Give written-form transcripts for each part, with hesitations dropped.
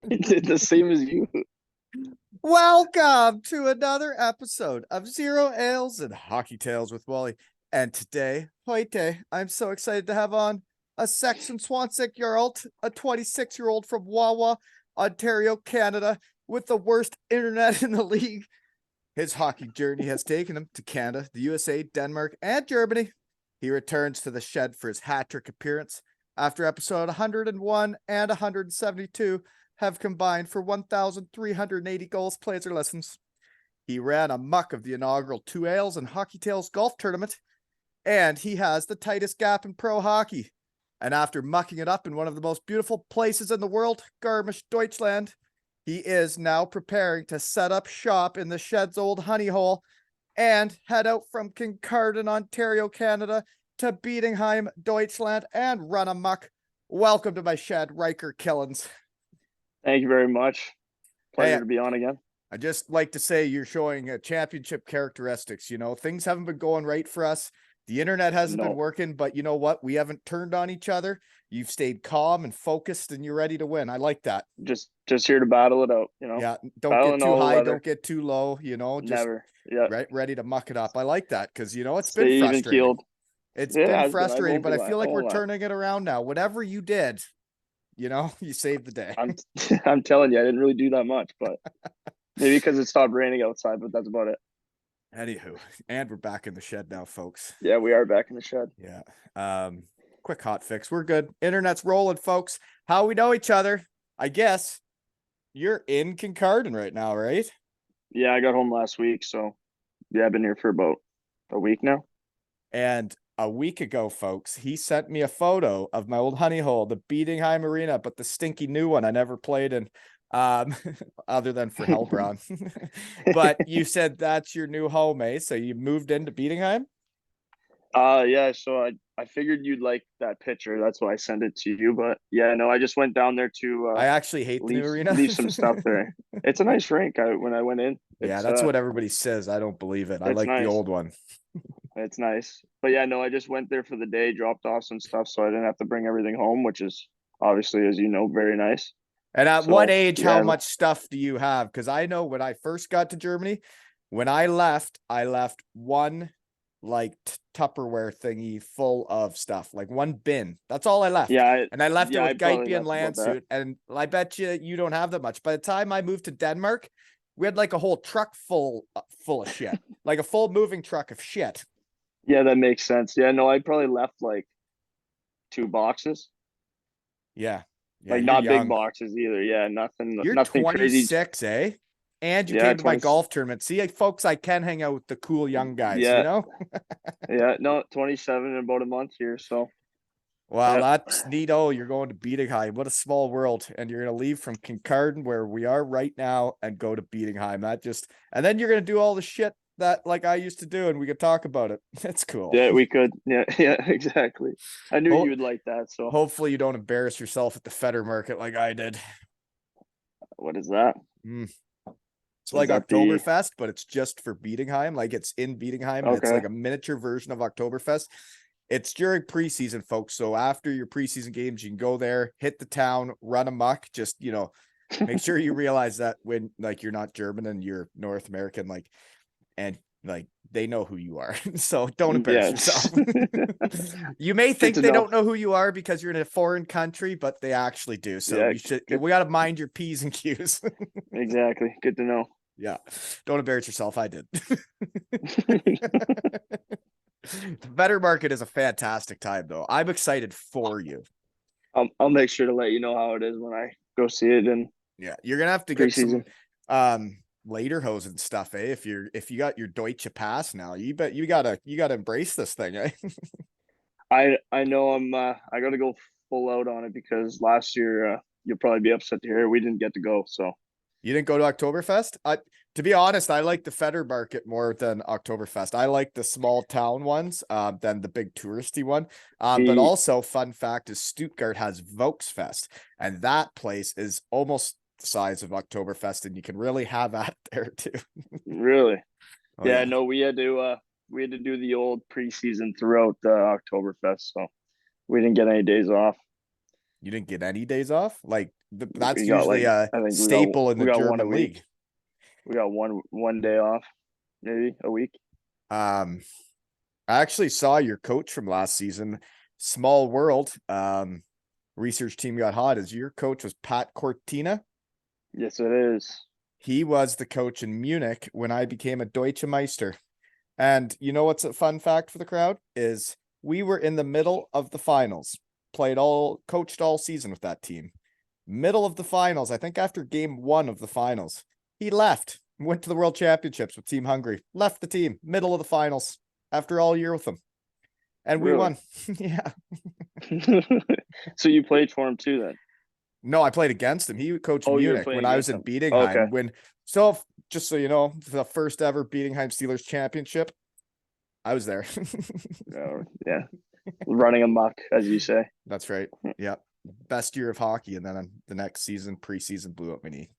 did the same as you. Welcome to another episode of Zero Ales and Hockey Tales with Wally. And today, Hoite, I'm so excited to have on a Saxon Swansea-year-old, a 26-year-old from Wawa, Ontario, Canada, with the worst internet in the league. His hockey journey has taken him to Canada, the USA, Denmark, and Germany. He returns to the shed for his hat-trick appearance after episode 101 and 172 have combined for 1,380 goals, plays, or lessons. He ran a muck of the inaugural 2 Ales and Hockey Tales golf tournament, and he has the tightest gap in pro hockey. And after mucking it up in one of the most beautiful places in the world, Garmisch, Deutschland, he is now preparing to set up shop in the shed's old honey hole and head out from Kincardine, Ontario, Canada to Bietigheim, Deutschland, and run amok. Welcome to my shed, Ryker Killins. Thank you very much. Pleasure Hey, to be on again. I just like to say you're showing championship characteristics. You know, things haven't been going right for us. The internet hasn't been No, working, but you know what? We haven't turned on each other. You've stayed calm and focused, and you're ready to win. I like that. just here to battle it out. Yeah, don't get Battling too all the high, don't weather. get too low. You know, just Never. Yeah. ready to muck it up. I like that because you know it's been Stay even frustrating. keeled. It's It been has been. I frustrating, won't but be I lying. feel I like we're won't lie. turning it around now. Whatever you did, you know, you saved the day. I'm I'm telling you, I didn't really do that much, but maybe because it stopped raining outside, but that's about it. Anywho, and we're back in the shed now, folks. Yeah, we are back in the shed. Yeah. Quick hot fix. We're good. Internet's rolling, folks. How we know each other? I guess you're in Kincardine right now, right? Yeah, I got home last week, so yeah, I've been here for about a week now. And a week ago, folks, he sent me a photo of my old honey hole, the Bietigheim Arena, but the stinky new one I never played in, um, other than for Hellbron. But you said that's your new home, eh? So you moved into Bietigheim? Yeah, so I figured you'd like that picture. That's why I sent it to you. But yeah, no, I just went down there to I actually hate the new arena. leave some stuff there. It's a nice rink. When I went in, Yeah, that's what everybody says. I don't believe it. I it's like the nice. old one. It's nice. But yeah, no, I just went there for the day, dropped off some stuff so I didn't have to bring everything home, which is obviously, as you know, very nice. And at what So age, how yeah, much stuff do you have? Because I know when I first got to Germany, when I left one like Tupperware thingy full of stuff, like one bin. That's all I left. And I left it I with probably Geipi and left about that. Landsuit. And I bet you don't have that much. By the time I moved to Denmark, we had like a whole truck full of shit, like a full moving truck of shit. Yeah, that makes sense. Yeah, no, I probably left like 2 boxes. Yeah. Yeah. Like You're not big young. boxes either. Yeah, You're nothing crazy. 26, eh? And you Yeah, came to my 20. golf tournament. See, folks, I can hang out with the cool young guys, you Yeah, know? yeah, no, 27 in about a month here. So Well, yeah, that's neat. Oh, you're going to Bietigheim. What a small world. And you're going to leave from Kincardine, where we are right now, and go to Bietigheim. And then you're going to do all the shit that like I used to do, and we could talk about it. That's cool. yeah, we could. Yeah, yeah, exactly. I knew you Ho- would like that. So Hopefully you don't embarrass yourself at the Pferdemarkt like I did. what is that? Mm. It's Is like that the Oktoberfest, but it's just for Bietigheim. Like it's in Bietigheim, and it's okay? like a miniature version of Oktoberfest. It's during preseason, folks. So after your preseason games, you can go there, hit the town, run amok. Just, you know, make sure you realize that when like you're not German and you're North American, like, and like they know who you are. So don't embarrass yourself. Yes. You may Good think to they know. don't know who you are because you're in a foreign country, but they actually do. So Yeah, good. we got to mind your P's and Q's. Exactly. Good to know. Yeah. Don't embarrass yourself. I did. The better market is a fantastic time though. I'm excited for you. I'll make sure to let you know how it is when I go see it in Yeah, you're gonna have to get some preseason. later hose and stuff, eh? If you got your Deutsche Pass now, you gotta embrace this thing, eh? I know I got to go full out on it because last year you'll probably be upset to hear we didn't get to go. So You didn't go to Oktoberfest? To be honest, I like the Federmarket more than Oktoberfest. I like the small town ones than the big touristy one. But he also, fun fact is Stuttgart has Volksfest, and that place is almost the size of Oktoberfest, and you can really have at there too. really, Oh yeah, yeah. no, we had to do the old preseason throughout the Oktoberfest, so we didn't get any days off. You didn't get any days off? Like That's We got usually like, a I think staple in we the got one a German week. league. We got one day off, maybe a week. I actually saw your coach from last season. Small world. Research team got hot. As your coach was Pat Cortina. Yes, it is. He was the coach in Munich when I became a Deutsche Meister. And you know what's a fun fact for the crowd is we were in the middle of the finals, coached all season with that team. Middle of the finals, I think after game 1 of the finals, he left, went to the World Championships with Team Hungary, left the team, middle of the finals after all year with them. And we won. Yeah. So you played for him too then? No, I played against him. He coached Oh, you were Munich when playing I was against in him. Bietigheim. Okay. Just so you know, the first ever Bietigheim Steelers championship, I was there. Yeah. Running amok, as you say. That's right. Yeah. Best year of hockey. And then the next season, preseason, blew up my knee.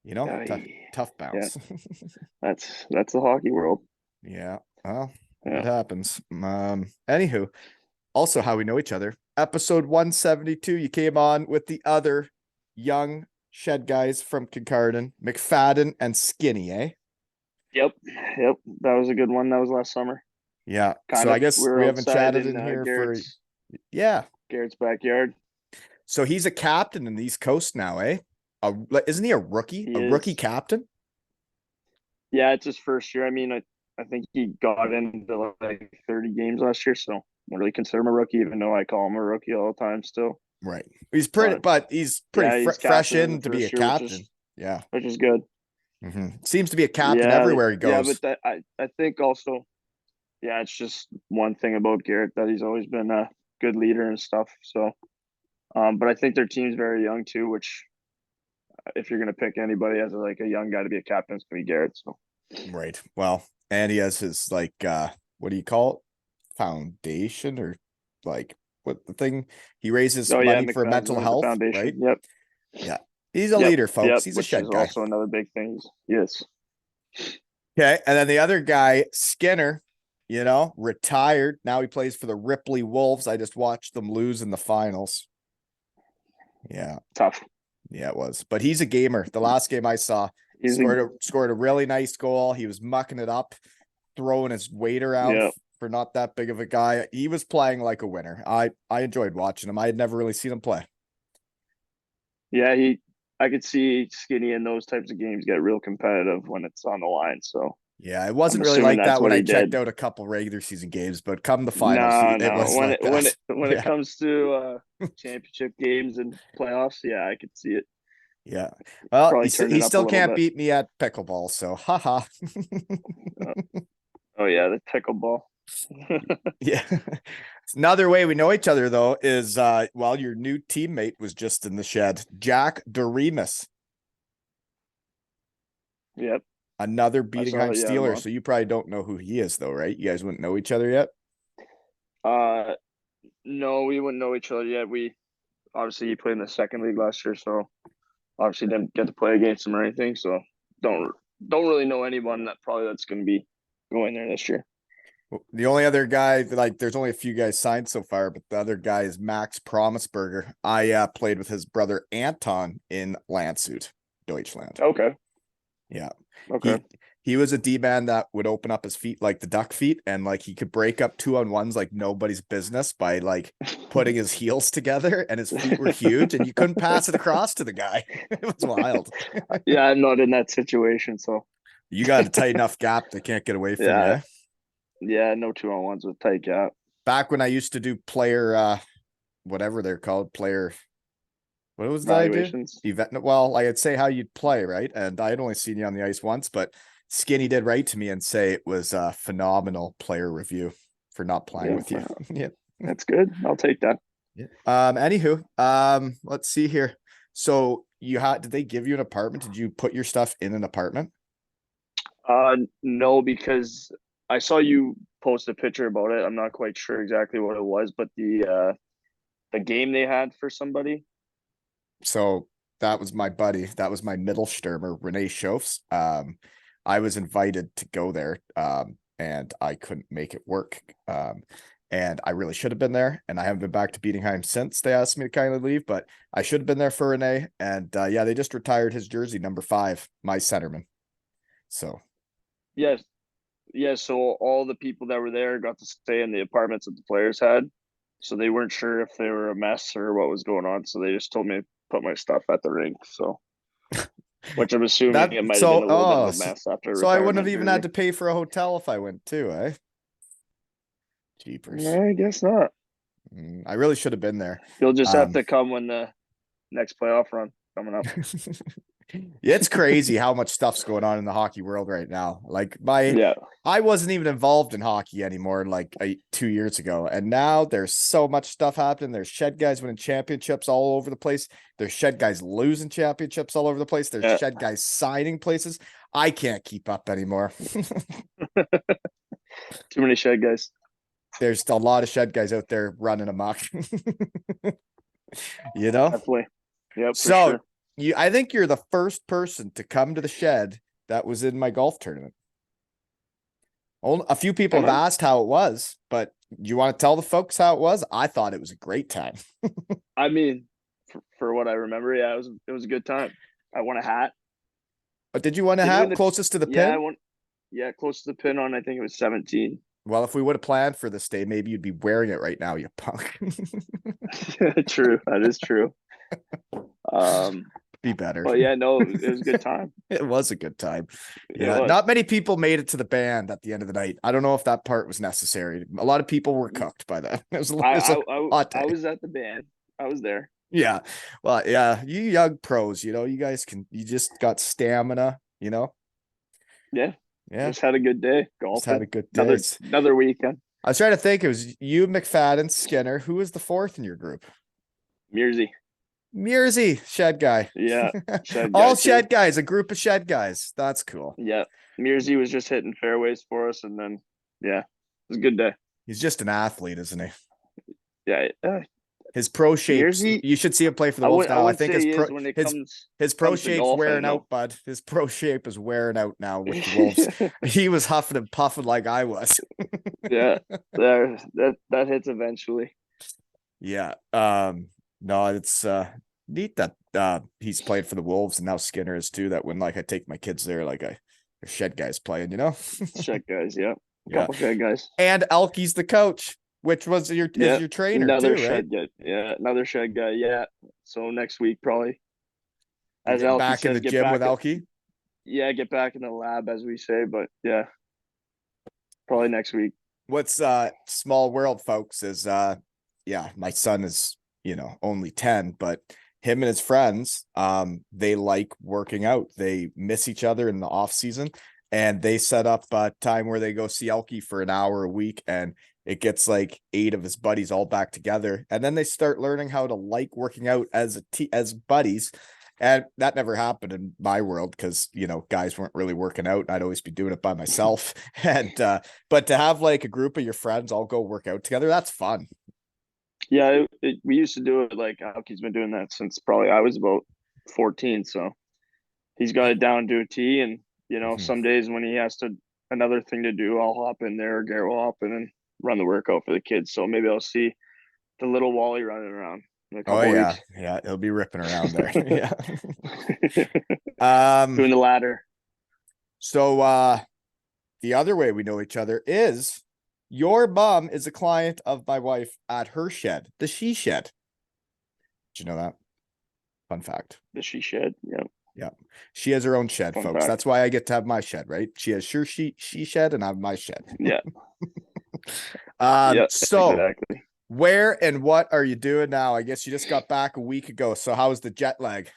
You know, tough bounce. Yeah. That's the hockey world. Yeah. Well, Yeah. it happens. Anywho, also how we know each other. Episode 172, you came on with the other young shed guys from Kincardine, McFadden and Skinny, eh? Yep. That was a good one. That was last summer. Yeah. Kind so of. I guess we haven't chatted in here Garrett's, yeah. Garrett's backyard. So he's a captain in the East Coast now, eh? Isn't he a rookie? He a is. Rookie captain? Yeah, it's his first year. I mean, I think he got into like 30 games last year, so I don't really consider him a rookie, even though I call him a rookie all the time still. Right. He's pretty fresh in to be a captain. Which is good. Seems to be a captain everywhere he goes. Yeah, but I think also, yeah, it's just one thing about Garrett that he's always been a good leader and stuff. So, but I think their team's very young too, which if you're gonna pick anybody as a young guy to be a captain, it's gonna be Garrett. So, right. Well, and he has his what do you call it? Foundation or what the thing he raises money for mental health, foundation. right? Yep. Yeah. He's a leader, folks. He's a shed guy. Also another big thing. Yes. Okay. And then the other guy, Skinner, retired. Now he plays for the Ripley Wolves. I just watched them lose in the finals. Yeah. Tough. Yeah, it was. But he's a gamer. The last game I saw, scored a really nice goal. He was mucking it up, throwing his weight around for not that big of a guy. He was playing like a winner. I enjoyed watching him. I had never really seen him play. Yeah, I could see Skinny in those types of games get real competitive when it's on the line. So yeah, it wasn't really like that when I checked out a couple regular season games, but come the finals, it was when like when it comes to championship games and playoffs, yeah, I could see it. Yeah, well, he still can't beat me at pickleball, so haha. Oh yeah, the pickleball. Yeah. Another way we know each other though is your new teammate was just in the shed, Jack Doremus. Yep. Another Bietigheim Steeler. So you probably don't know who he is though, right? You guys wouldn't know each other yet? No, we wouldn't know each other yet. We obviously he played in the second league last year, so obviously didn't get to play against him or anything. So don't really know anyone that's going to be going there this year. The only other guy there's only a few guys signed so far, but the other guy is Max Promisberger. I played with his brother Anton in Landshut, Deutschland. Okay. Yeah. Okay. He was a D-man that would open up his feet like the duck feet, and he could break up 2-on-1s like nobody's business by putting his heels together, and his feet were huge, and you couldn't pass it across to the guy. It was wild. Yeah, I'm not in that situation, so you got a tight enough gap they can't get away from you. Yeah, no 2-on-1s with tight gap. Back when I used to do player, whatever they're called, what was that I do? Event. Well, I'd say how you'd play, right? And I had only seen you on the ice once, but Skinny did write to me and say it was a phenomenal player review for not playing with you. Yeah, that's good. I'll take that. Yeah. Anywho, let's see here. So did they give you an apartment? Did you put your stuff in an apartment? No, because I saw you post a picture about it. I'm not quite sure exactly what it was, but the game they had for somebody. So that was my buddy. That was my Mittelstürmer, Renee Schofs. I was invited to go there, and I couldn't make it work. and I really should have been there. And I haven't been back to Bietigheim since they asked me to kindly leave, but I should have been there for Renee. And yeah, they just retired his jersey, number 5, my centerman. So Yes. Yeah, so all the people that were there got to stay in the apartments that the players had. So they weren't sure if they were a mess or what was going on. So they just told me to put my stuff at the rink. So, which I'm assuming it might have been a little bit of a mess after so I wouldn't have retirement even jersey. had to pay for a hotel if I went too, eh? Jeepers. No, I guess not. I really should have been there. You'll just have to come when the next playoff run coming up. It's crazy how much stuff's going on in the hockey world right now. Like Yeah. I wasn't even involved in hockey anymore like 2 years ago. And now there's so much stuff happening. There's shed guys winning championships all over the place. There's shed guys losing championships all over the place. There's shed guys signing places. I can't keep up anymore. Too many shed guys. There's a lot of shed guys out there running amok. You know? Definitely. Yep. So I think you're the first person to come to the shed that was in my golf tournament. A few people have asked how it was, but you want to tell the folks how it was? I thought it was a great time. I mean, for what I remember, yeah, it was a good time. I won a hat. But did you want a hat closest to the pin? I won. Yeah, close to the pin on, I think it was 17. Well, if we would have planned for this day, maybe you'd be wearing it right now, you punk. True. That is true. Be better. But yeah, no, it was a good time. It was a good time. Yeah, not many people made it to the band at the end of the night. I don't know if that part was necessary. A lot of people were cooked by that. It was I was at the band. I was there. Yeah. Well, yeah, you young pros, you guys you just got stamina, Yeah. Yeah. Just had a good day. Golf. Just had a good day. Another weekend. I was trying to think. It was you, McFadden, Skinner. Who was the 4th in your group? Mearsy, shed guy. Yeah. All shed guys, a group of shed guys. That's cool. Yeah. Mearsy was just hitting fairways for us. And then, yeah, it was a good day. He's just an athlete, isn't he? Yeah. His pro shape. You should see him play for the Wolves now. I think his pro shape's wearing out, bud. His pro shape is wearing out now with the Wolves. He was huffing and puffing like I was. Yeah, that hits eventually. Yeah. No, it's neat that he's played for the Wolves and now Skinner is too. That when I take my kids there, they're shed guys playing, Shed guys, yeah. Couple shed guys. And Elke's the coach. Which was your trainer another too, shed right? guy. Yeah, another shed guy. Yeah. So next week probably. As Elke back says, in the gym with Elke. Yeah, get back in the lab as we say, but yeah, probably next week. What's small world, folks, is my son is only 10, but him and his friends they like working out. They miss each other in the off season, and they set up a time where they go see Elke for an hour a week, and it gets 8 of his buddies all back together. And then they start learning how to like working out as buddies. And that never happened in my world because, guys weren't really working out. I'd always be doing it by myself. And, but to have a group of your friends all go work out together, that's fun. Yeah. We used to do it. Alki's been doing that since probably I was about 14. So he's got it down to a T. And, some days when he has another thing to do, I'll hop in there, or Garrett will hop in and run the workout for the kids. So maybe I'll see the little Wally running around in a couple weeks. Yeah, he'll be ripping around there. Yeah. Doing the ladder. So the other way we know each other is your mom is a client of my wife at her shed, the She Shed. Did you know that? Fun fact. The She Shed. Yeah. She has her own shed, folks. Fact. That's why I get to have my shed, right? She has she shed and I have my shed. Yeah. So exactly. Where and what are you doing now? I guess you just got back a week ago. So how's the jet lag?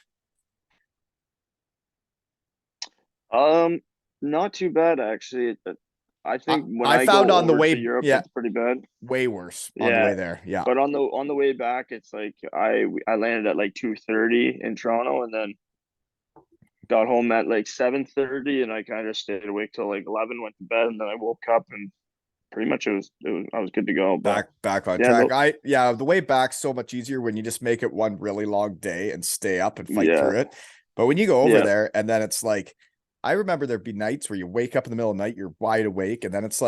Not too bad actually. I think when I found on the way to Europe, it's pretty bad. Way worse on the way there. Yeah. But on the way back, it's I landed at 2:30 in Toronto, and then got home at 7:30, and I kind of stayed awake till 11, went to bed, and then I woke up and pretty much I was good to go. Back on track. The way back's so much easier when you just make it one really long day and stay up and fight through it. But when you go over there and then it's I remember there'd be nights where you wake up in the middle of the night, you're wide awake, and then it's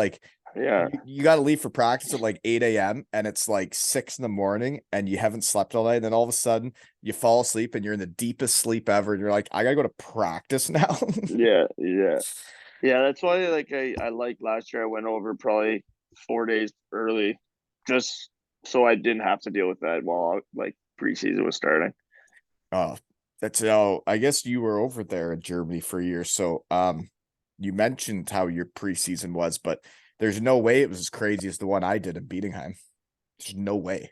Yeah. You got to leave for practice at like 8 a.m. and it's like 6 in the morning and you haven't slept all night. And then all of a sudden you fall asleep and you're in the deepest sleep ever. And you're like, I gotta go to practice now. Yeah. Yeah. Yeah. That's why like I like last year I went over probably 4 days early just so I didn't have to deal with that while like preseason was starting. Oh, I guess you were over there in Germany for a year. So you mentioned how your preseason was, but there's no way it was as crazy as the one I did in Bietigheim. There's no way.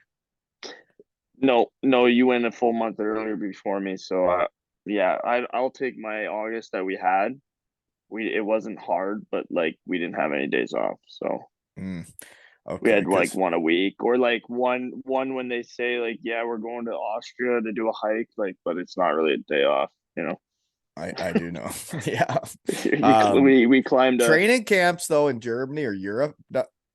No, no, you went a full month earlier before me. So yeah, I'll take my August that we had. It wasn't hard, but like we didn't have any days off. So Mm, we okay, had like because one a week or like one when they say like, yeah, we're going to Austria to do a hike, like, but it's not really a day off, you know. I do know. Yeah. We climbed a Training camps though in Germany or Europe,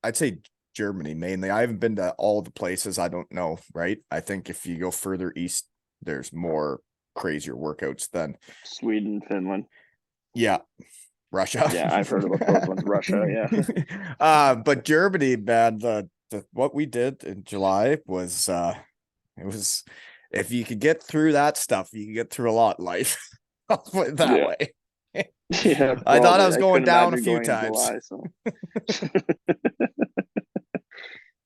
I'd say Germany mainly. I haven't been to all the places. I don't know, right? I think if you go further east, there's more crazier workouts than Sweden, Finland. yeah, Russia. Yeah, I've heard about those ones. Russia, yeah. But Germany, man, the what we did in July was it was if you could get through that stuff, you can get through a lot in life. I'll put it that Yeah. way. Yeah, I thought I probably. was I going couldn't down a imagine few going in times. July, so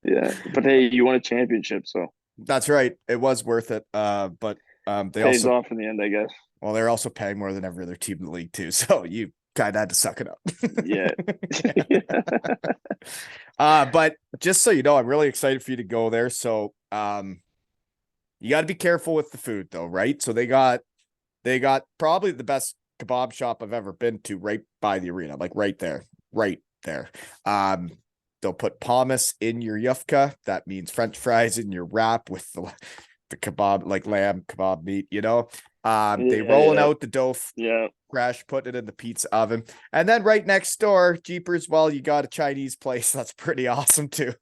yeah. But hey, you won a championship, so That's right. It was worth it. But they pays also off in the end, I guess. well, they're also paying more than every other team in the league too. So you kind of had to suck it Yeah. up. But just so you know, I'm really excited for you to go there. So you got to be careful with the food though, right? So they got probably the best kebab shop I've ever been to right by the arena, like right there, right there. They'll put pommes in your yufka. That means French fries in your wrap with the kebab, like lamb kebab meat, you know. They Yeah, rolling yeah. out the dough Yeah. fresh, putting it in the pizza oven. And then right next door, Jeepers, well, you got a Chinese place. That's pretty awesome too.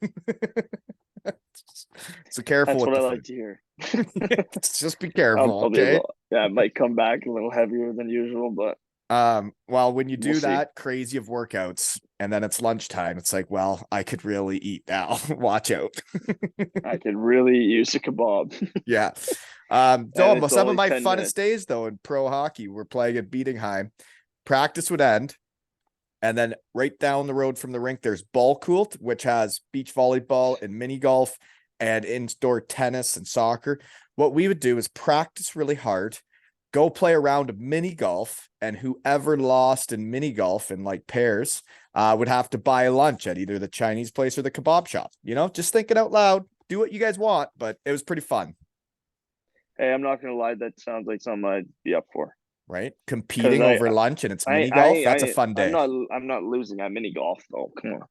So careful That's with what the I like food. to hear. Just be careful, I'll be a okay? little, yeah, it might come back a little heavier than usual, but Well, when you we'll do see. that crazy of workouts and then it's lunchtime, it's like, well, I could really eat now. Watch out. I could really use a kebab. Yeah. And No, it's some of only my 10 funnest minutes. days though in pro hockey were playing at Bietigheim. Practice would end, and then right down the road from the rink, there's Ballkult, which has beach volleyball and mini golf and indoor tennis and soccer. What we would do is practice really hard, go play a round of mini golf, and whoever lost in mini golf in like pairs would have to buy lunch at either the Chinese place or the kebab shop. You know, just thinking out loud, do what you guys want, but it was pretty fun. Hey, I'm not gonna lie, that sounds like something I'd be up for. Right? Because Competing over lunch and it's mini golf. That's a fun I'm day. not losing at mini golf though. Come on.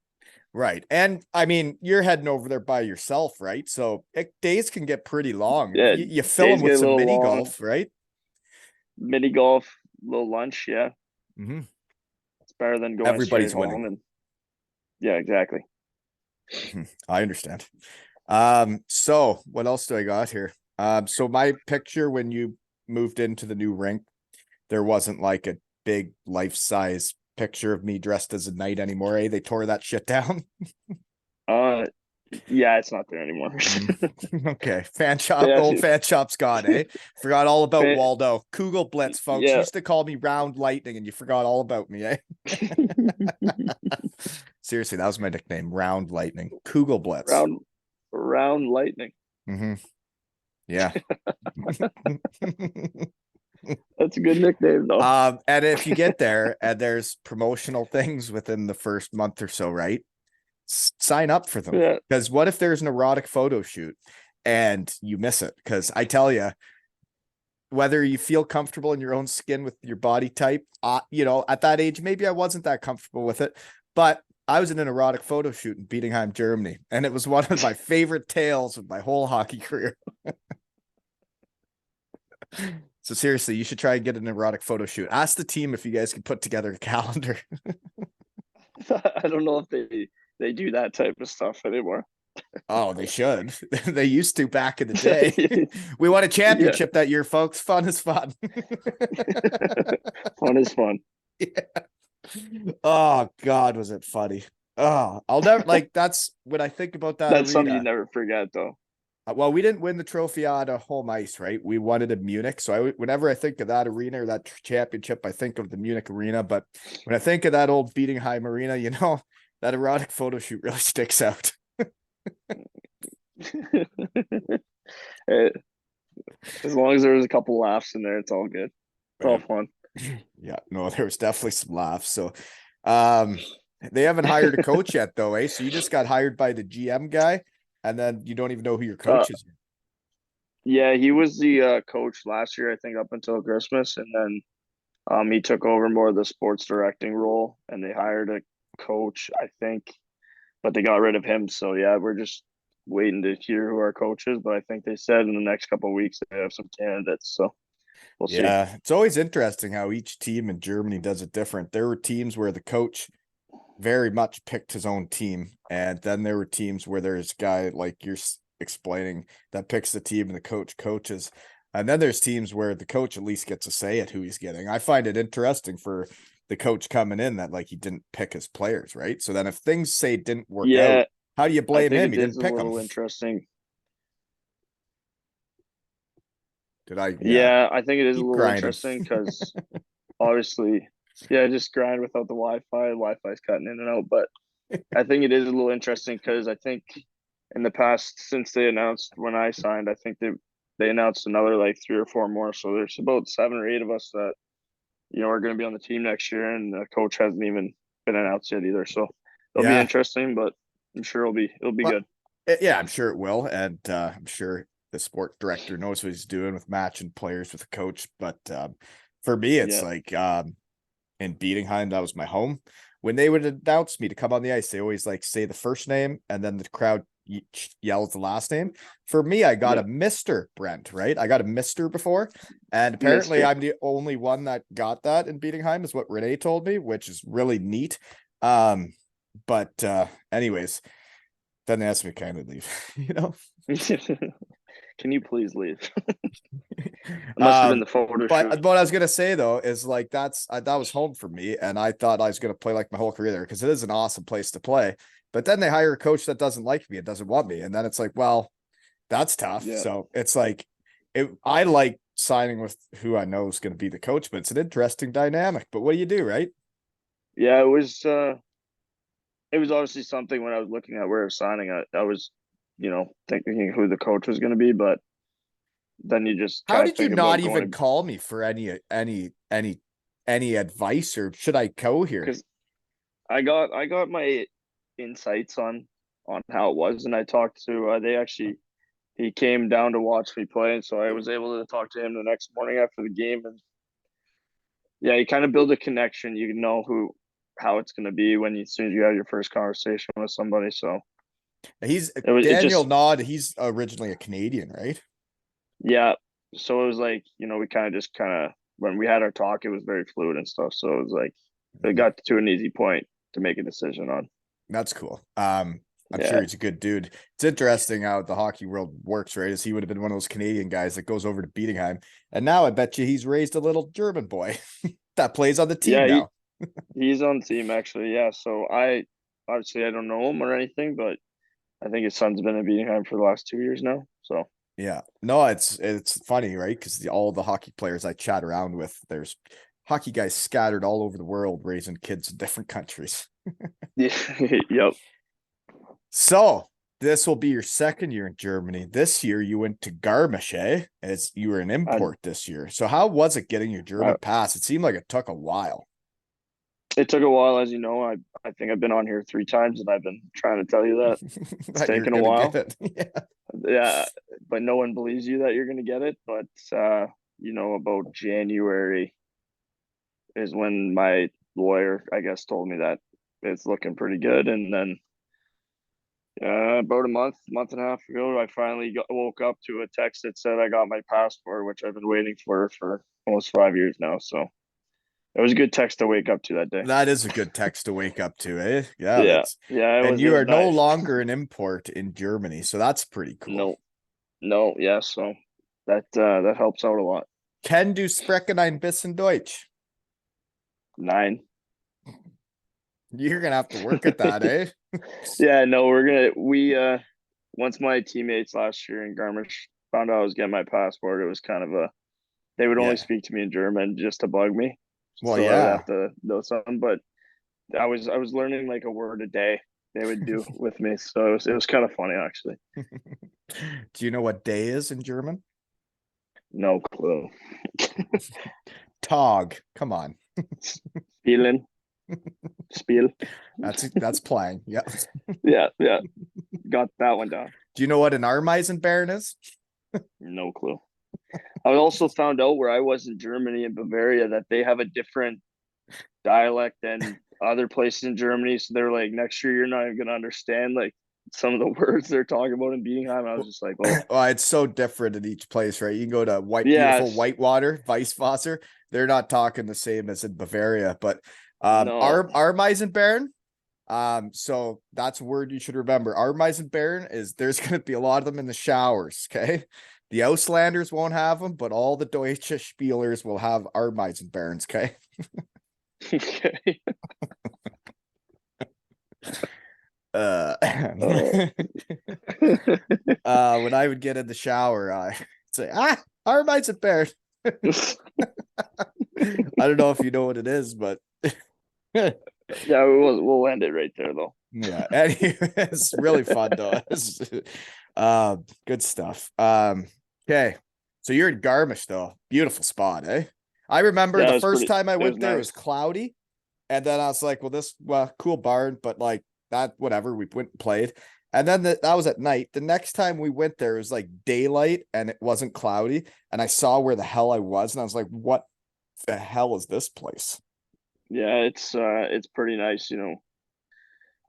Right. And I mean, you're heading over there by yourself, right? So days can get pretty long. Yeah, You fill them days with get a some little mini long. golf, right? Mini golf, little lunch, yeah. Mm-hmm. It's better than going straight Everybody's winning. home and yeah, exactly. I understand. So what else do I got here? So my picture when you moved into the new rink, there wasn't like a big life-size picture of me dressed as a knight anymore. Eh? They tore that shit down. Uh yeah, it's not there anymore. Okay. Fan shop, Yeah, old fan shop's gone, eh? Forgot all about fan, Waldo. Kugel Blitz, folks. You yeah. used to call me Round Lightning and you forgot all about me, eh? Seriously, that was my nickname, Round Lightning. Kugel Blitz. round lightning. Mm-hmm. Yeah. That's a good nickname though. And if you get there and there's promotional things within the first month or so, right? Sign up for them. Yeah. Because what if there's an erotic photo shoot and you miss it? Because I tell you, whether you feel comfortable in your own skin with your body type, you know, at that age, maybe I wasn't that comfortable with it, but I was in an erotic photo shoot in Bietigheim, Germany, and it was one of my favorite tales of my whole hockey career. So seriously, you should try and get an erotic photo shoot. Ask the team if you guys can put together a calendar. I don't know if they do that type of stuff anymore. Oh, they should. They used to back in the day. We won a Yeah. championship that year, folks. Fun is fun. Fun is fun. Yeah. Oh God, was it funny? Oh, I'll never like that's when I think about that That's something you arena. never forget, though. Well, we didn't win the trophy on a home ice, right? We won it in Munich. So whenever I think of that arena or that championship, I think of the Munich arena. But when I think of that old Bietigheim arena, that erotic photo shoot really sticks out. Eh, as long as there's a couple laughs in there, it's all good. It's all fun. Yeah, no, there was definitely some laughs. So, um, they haven't hired a coach yet, though, eh? So you just got hired by the GM guy, and then you don't even know who your Uh, coach is. yeah, he was the coach last year, I think, up until Christmas, and then he took over more of the sports directing role, and they hired a coach, I think, but they got rid of him. So yeah, we're just waiting to hear who our coach is. But I think they said in the next couple of weeks they have some candidates. So we'll see. Yeah, it's always interesting how each team in Germany does it different. There were teams where the coach very much picked his own team, and then there were teams where there's a guy like you're explaining that picks the team and the coach coaches. And then there's teams where the coach at least gets a say at who he's getting. I find it interesting for the coach coming in that like he didn't pick his players, right? So then if things say didn't work out, Yeah, how do you I blame think him? He it is didn't a pick them. little interesting. Did I? Yeah. Yeah, I think it is a Keep little grinding. interesting because obviously, yeah, just grind without the Wi-Fi. Wi-Fi's cutting in and out, but I think it is a little interesting because I think in the past, since they announced when I signed, I think they announced another like three or four more. So there's about 7 or 8 of us that are going to be on the team next year, and the coach hasn't even been announced yet either. So it'll be Yeah. interesting, but I'm sure it'll be Well, good. yeah, I'm sure it will, and I'm sure the sport director knows what he's doing with matching players with the coach. But for me, it's Yeah, like in Bietigheim, that was my home. When they would announce me to come on the ice, they always like say the first name, and then the crowd yells the last name. For me, I got yeah, a Mr. Brent, right? I got a Mr. before, and apparently Mister. I'm the only one that got that in Bietigheim, is what Renee told me, which is really neat. Um, but anyways, then they asked me to kind of leave, Can you please leave? It must have been Um, the photo but shoot. what I was gonna say though is like that was home for me, and I thought I was gonna play like my whole career there because it is an awesome place to play. But then they hire a coach that doesn't like me and doesn't want me, and then it's like, well, that's tough. Yeah, So it's like, I like signing with who I know is going to be the coach, but it's an interesting dynamic. But what do you do, right? yeah. It was obviously something when I was looking at where I was signing. I was, thinking who the coach was going to be, but then you just How kind of did you think not about even going call me for any advice, or should I go here? because I got my insights on how it was, and I talked to he came down to watch me play, and so I was able to talk to him the next morning after the game, and yeah, you kind of build a connection. You know how it's going to be when as soon as you have your first conversation with somebody. So He's it Daniel just Nod. He's originally a Canadian, right? yeah. So it was like we kind of when we had our talk, it was very fluid and stuff. So it was like it got to an easy point to make a decision on. That's cool. I'm sure Yeah, he's a good dude. It's interesting how the hockey world works, right? As he would have been one of those Canadian guys that goes over to Bietigheim, and now I bet you he's raised a little German boy that plays on the team yeah. now. He's on the team actually. Yeah. So I don't know him or anything, but I think his son's been in Bietigheim for the last 2 years now. So Yeah, no, it's funny, right? Because all the hockey players I chat around with, there's hockey guys scattered all over the world raising kids in different countries. yeah, yep. So this will be your second year in Germany. This year you went to Garmisch, eh? As you were an I, import this year. So how was it getting your I German pass? It seemed like it took a while. It took a while, as you know. I think I've been on here 3 times, and I've been trying to tell you that it's That you're taken a gonna get while. it. Yeah. Yeah, but no one believes you that you're going to get it. But about January is when my lawyer, I guess, told me that it's looking pretty good, and then about a month and a half ago, I finally woke up to a text that said I got my passport, which I've been waiting for almost 5 years now. So it was a good text to wake up to that day. That is a good text to wake up to, eh? Yeah, Yeah, that's yeah, and it you was are no nice. longer an import in Germany, so that's pretty cool. No, no, yeah, so that helps out a lot. Can do sprechen ein bisschen Deutsch. 9. You're gonna have to work at that, eh? Yeah, no, we once my teammates last year in Garmisch found out I was getting my passport, it was kind of a they would only Yeah. speak to me in German just to bug me. Well, So I would yeah. have to know something, but I was learning like a word a day they would do with me. So it was kind of funny actually. Do you know what day is in German? No clue. Tag. Come on. Spielen. Spiel. That's playing. Yeah. Yeah, yeah. Got that one down. Do you know what an Ameisenbären is? No clue. I also found out where I was in Germany and Bavaria that they have a different dialect than other places in Germany. So they're like, next year you're not even gonna understand like some of the words they're talking about in Bietigheim. I was just like, oh, Well, it's so different in each place, right? You can go to beautiful yes, Whitewater, Weisswasser. They're not talking the same as in Bavaria, but no, Ameisenbären. So that's a word you should remember. Ameisenbären is there's gonna be a lot of them in the showers, okay? The Auslanders won't have them, but all the Deutsche Spielers will have Ameisenbärens, okay? okay. Uh, Oh. when I would get in the shower, I say, Ameisenbären. I don't know if you know what it is, but Yeah, we'll end it right there though. yeah. Anyway, it's really fun though. Good stuff. Okay. So you're in Garmisch though. Beautiful spot, eh? I remember Yeah, the first time I it was went there, it was nice. cloudy. And then I was like, well, cool barn, but like that, whatever. We went and played. And then that was at night. The next time we went there, it was like daylight and it wasn't cloudy. And I saw where the hell I was. And I was like, what the hell is this place? Yeah, it's pretty nice,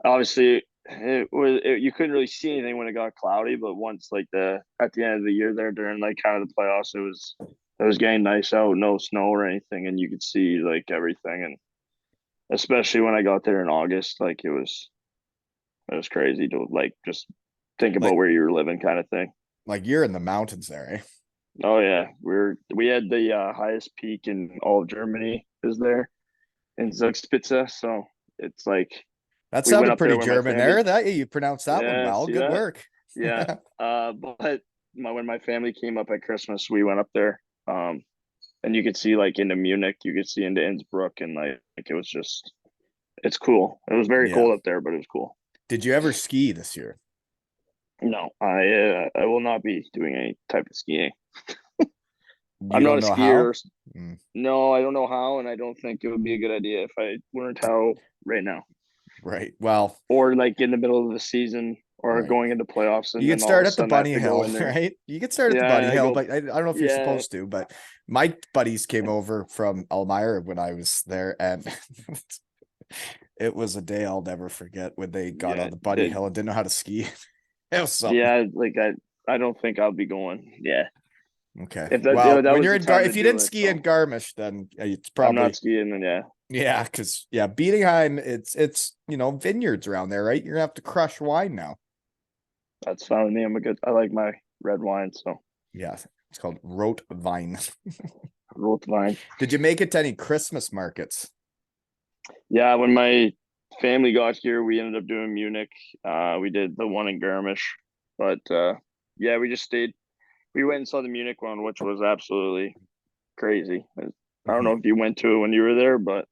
Obviously you couldn't really see anything when it got cloudy, but once like the at the end of the year there during like kind of the playoffs, it was getting nice out, no snow or anything, and you could see like everything. And especially when I got there in August, like it was crazy to like just think about Like, where you were living kind of thing. like you're in the mountains there, eh? Oh yeah, we had the highest peak in all of Germany is there in Zugspitze, so it's like That we went sounded up there pretty when my German there. family. That you pronounced that one Yeah, well. see Good that? work. Yeah. But when my family came up at Christmas, we went up there. And you could see like into Munich, you could see into Innsbruck, and like it was just, it's cool. It was very Yeah. cold up there, but it was cool. Did you ever ski this year? No, I will not be doing any type of skiing. You I'm not don't a know how? skier. Mm, No, I don't know how, and I don't think it would be a good idea if I learned how right now, right. Well, or like in the middle of the season, or right. going into playoffs, and You could then all of start a at the sudden I have bunny to go hill, in there. right? You could start at the bunny Yeah, I hill, go. but I don't know if you're Yeah, supposed to. But my buddies came over from Elmira when I was there, and it was a day I'll never forget when they got yeah, on the bunny hill and didn't know how to ski. It was something. yeah. Like I don't think I'll be going. Yeah, Okay. if that Well, that when was you're the in Gar, time to if you do didn't it. ski in So Garmisch, then it's I'm not probably skiing, and yeah, yeah, because Bietigheim, it's vineyards around there, right? You're gonna have to crush wine now. that's fine with me. I like my red wine, so Yeah, it's called Rotwein. Rotwein. Did you make it to any Christmas markets? Yeah, when my family got here, we ended up doing Munich. We did the one in Garmisch, but yeah, we just stayed. We went and saw the Munich one, which was absolutely crazy. I don't know Mhm. if you went to it when you were there, but